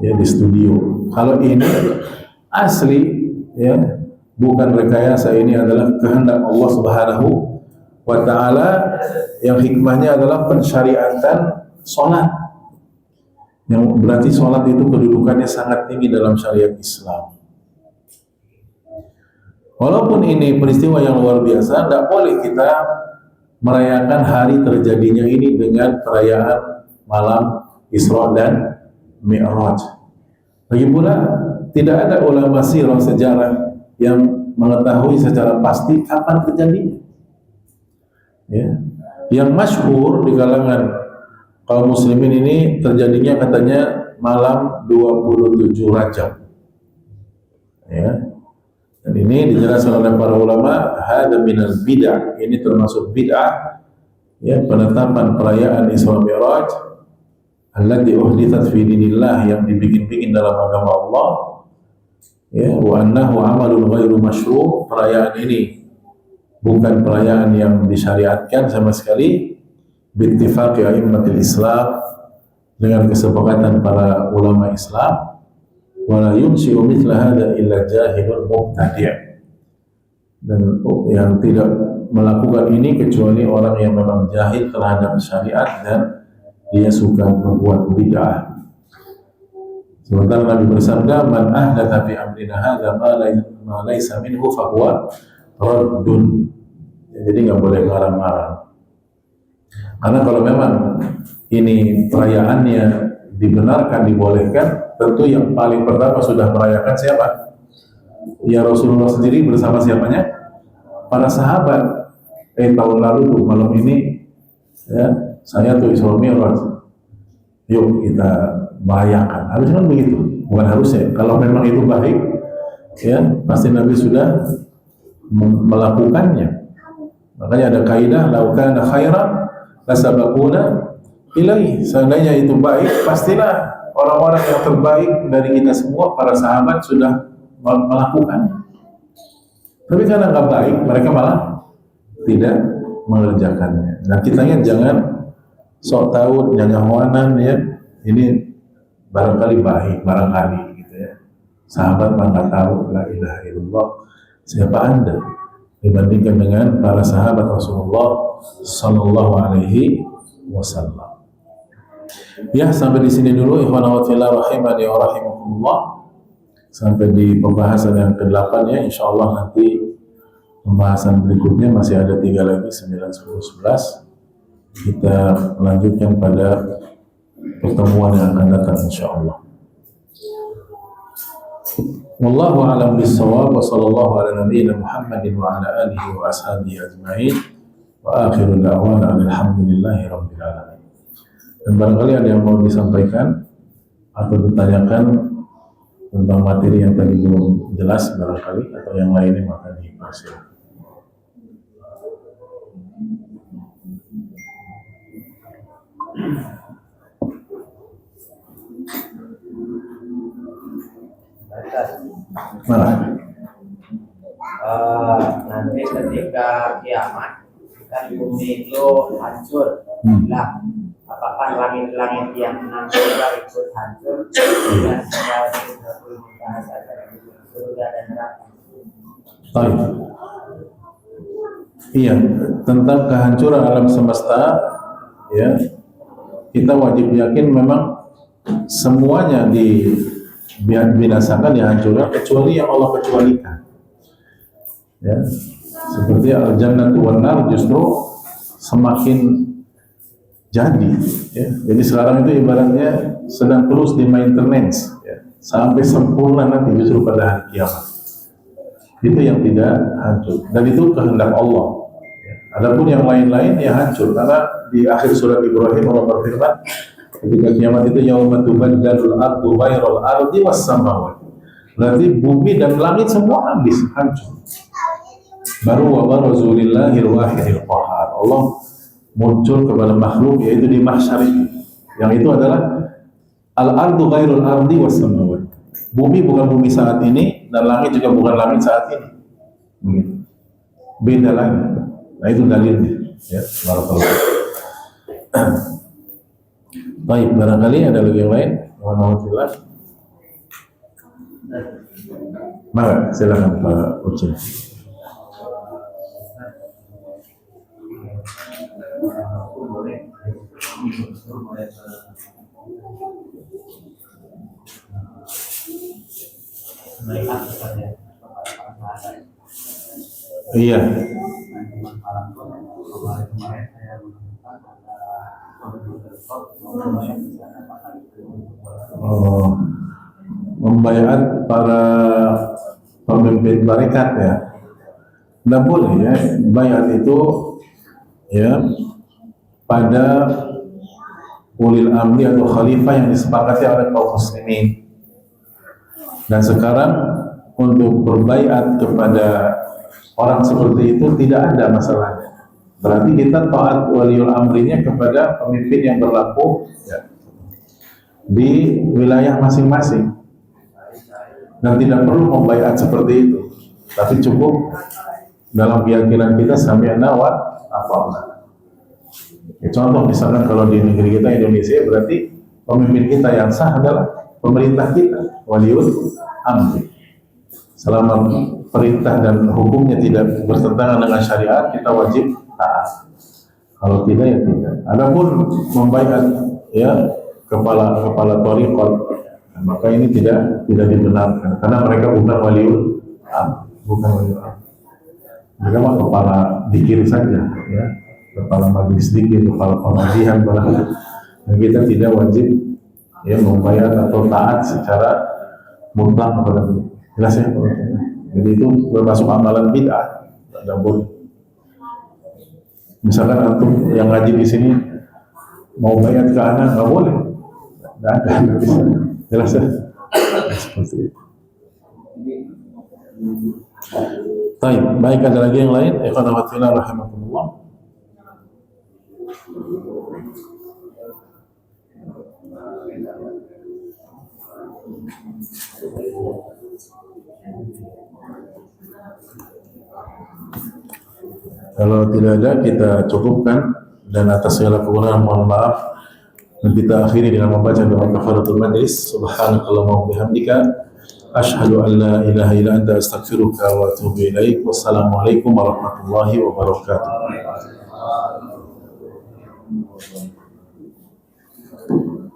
ya, di studio. Kalau ini asli, ya, bukan rekayasa, ini adalah kehendak Allah Subhanahu wa ta'ala, yang hikmahnya adalah pensyariatan sholat, yang berarti sholat itu kedudukannya sangat tinggi dalam syariat Islam. Walaupun ini peristiwa yang luar biasa, tidak boleh kita merayakan hari terjadinya ini dengan perayaan malam Isra dan Mi'raj. Lagi pula tidak ada ulama sirah sejarah yang mengetahui secara pasti kapan terjadinya. Ya. Yang masyhur di kalangan kaum muslimin ini terjadinya katanya malam 27 Rajab. Ya. Dan ini dijelaskan oleh para ulama, hada minal bid'ah, ini termasuk bid'ah, ya, penetapan perayaan Isra Mi'raj allati uhditsat fi dinillah, yang dibikin-bikin dalam agama Allah, ya, wa annahu amalun ghairu masyru', perayaan ini bukan perayaan yang disyariatkan sama sekali, bittifaqi a'immatil Islam, dengan kesepakatan para ulama Islam, wala yunshi'u mithla hadza illa jahilun mubtadi', dan yang tidak melakukan ini kecuali orang yang memang jahil terhadap syariat dan dia suka berbuat bid'ah. Sementara Nabi bersabda, man ahdatsa fi amrina hadza ma laysa minhu fa huwa raddun. Jadi nggak boleh ngarang-ngarang. Karena kalau memang ini perayaannya dibenarkan, dibolehkan, tentu yang paling pertama sudah merayakan siapa? Ya Rasulullah sendiri bersama siapanya? Para sahabat. Tahun lalu tuh malam ini, ya, saya tuh Isra Mi'raj, yuk kita merayakan. Harusnya kan begitu, bukan harusnya. Kalau memang itu baik, ya pasti Nabi sudah melakukannya. Makanya ada kaidah, lau kana khairan lasabaquna ilaih. Seandainya itu baik, pastilah orang-orang yang terbaik dari kita semua, para sahabat, sudah melakukannya. Tapi karena nggak baik, mereka malah tidak mengerjakannya. Nah, kitanya jangan sok tahu, nyanyawanan, ya. Ini barangkali baik, barangkali gitu ya. Sahabat mah nggak tahu, la ilaha illallah. Siapa Anda dibandingkan dengan para sahabat Rasulullah sallallahu alaihi wasallam. Ya, sampai di sini dulu, ikhwan wa fillah rahimani wa rahimakumullah. Sampai di pembahasan yang ke-8, ya. Insyaallah nanti pembahasan berikutnya masih ada 3 lagi, 9, 10, 11. Kita lanjutkan pada pertemuan yang akan datang insyaallah. Wallahu a'lam bissawab wa sallallahu ala nabiyyina Muhammadin wa ala alihi wa ashabihi ajma'in wa akhiru da'wana alhamdulillahi rabbil alamin. Dan barangkali ada yang mau disampaikan atau ditanyakan tentang materi yang tadi belum jelas barangkali atau yang lainnya, maka dipersilakan. Nanti ketika kiamat kan bumi itu hancur, hilang. Apakah langit-langit yang enam juga ikut hancur dan segala sesuatu bahasa dari surga dan neraka? Iya, tentang kehancuran alam semesta, ya, kita wajib yakin memang semuanya dibinasakan, dihancurkan kecuali yang Allah kecualikan. Ya, seperti al-jannatu wan nar justru semakin jadi, ya. Jadi sekarang itu ibaratnya sedang terus di maintenance, ya, sampai sempurna nanti justru pada hari kiamat. Itu yang tidak hancur, dan itu kehendak Allah. Ya. Adapun yang lain-lain ya hancur, karena di akhir surat Ibrahim Allah berfirman, ketika kiamat itu yauma tubaddalul ardu ghairal ardi was samawati. Berarti bumi dan langit semua habis, hancur. Baru wa barazulillahil wahidil qahar. Allah muncul kepada makhluk, yaitu di mahsyar itu. Yang itu adalah al-ardu ghairul ardi was samawati. Bumi bukan bumi saat ini, dan langit juga bukan langit saat ini. Begitu. Beda lagi. Nah itu dalilnya. Ya, barakallahu. Baik, barangkali ada lagi yang lain. Alhamdulillah. Maka silakan Pak Ucin. Iya. Membayar para pemimpin tarekat ya. Tidak boleh ya, bayat itu ya pada ulil amri atau khalifah yang disepakati oleh kaum muslimin. Dan sekarang untuk berbaiat kepada orang seperti itu tidak ada masalahnya. Berarti kita taat waliul amrinya kepada pemimpin yang berlaku ya, di wilayah masing-masing. Dan tidak perlu membaiat seperti itu, tapi cukup dalam keyakinan kita sami'na wa ata'na. Ya, contoh misalkan kalau di negeri kita Indonesia, berarti pemimpin kita yang sah adalah pemerintah kita, waliul amri. Selama perintah dan hukumnya tidak bertentangan dengan syariat, kita wajib taat. Kalau tidak ya tidak. Adapun membaiat ya kepala thariqah, maka ini tidak dibenarkan karena mereka bukan waliul amri, bukan waliul amri. Mereka mah kepala dikir saja, ya, kepala majelis dikir, kepala pengajian, dan kita tidak wajib ya membayar atau taat secara mutlak kepada itu. Jelas ya? Jadi itu termasuk amalan bid'ah, tidak boleh. Misalkan antum yang ngaji di sini mau bayar ke anak, nggak boleh, nggak ada, nggak bisa. Jelas ya? Seperti itu. Baik, ada lagi yang lain? Ikhwan wa fillah rahimakumullah. Kalau tidak ada, kita cukupkan, dan atas segala kekurangan mohon maaf, dan kita akhiri dengan membaca doa kafaratul majlis. Subhanakallahumma wa bihamdika asyhadu an la ilaha illa anta astaghfiruka wa atubu ilaik. Wassalamualaikum warahmatullahi wabarakatuh.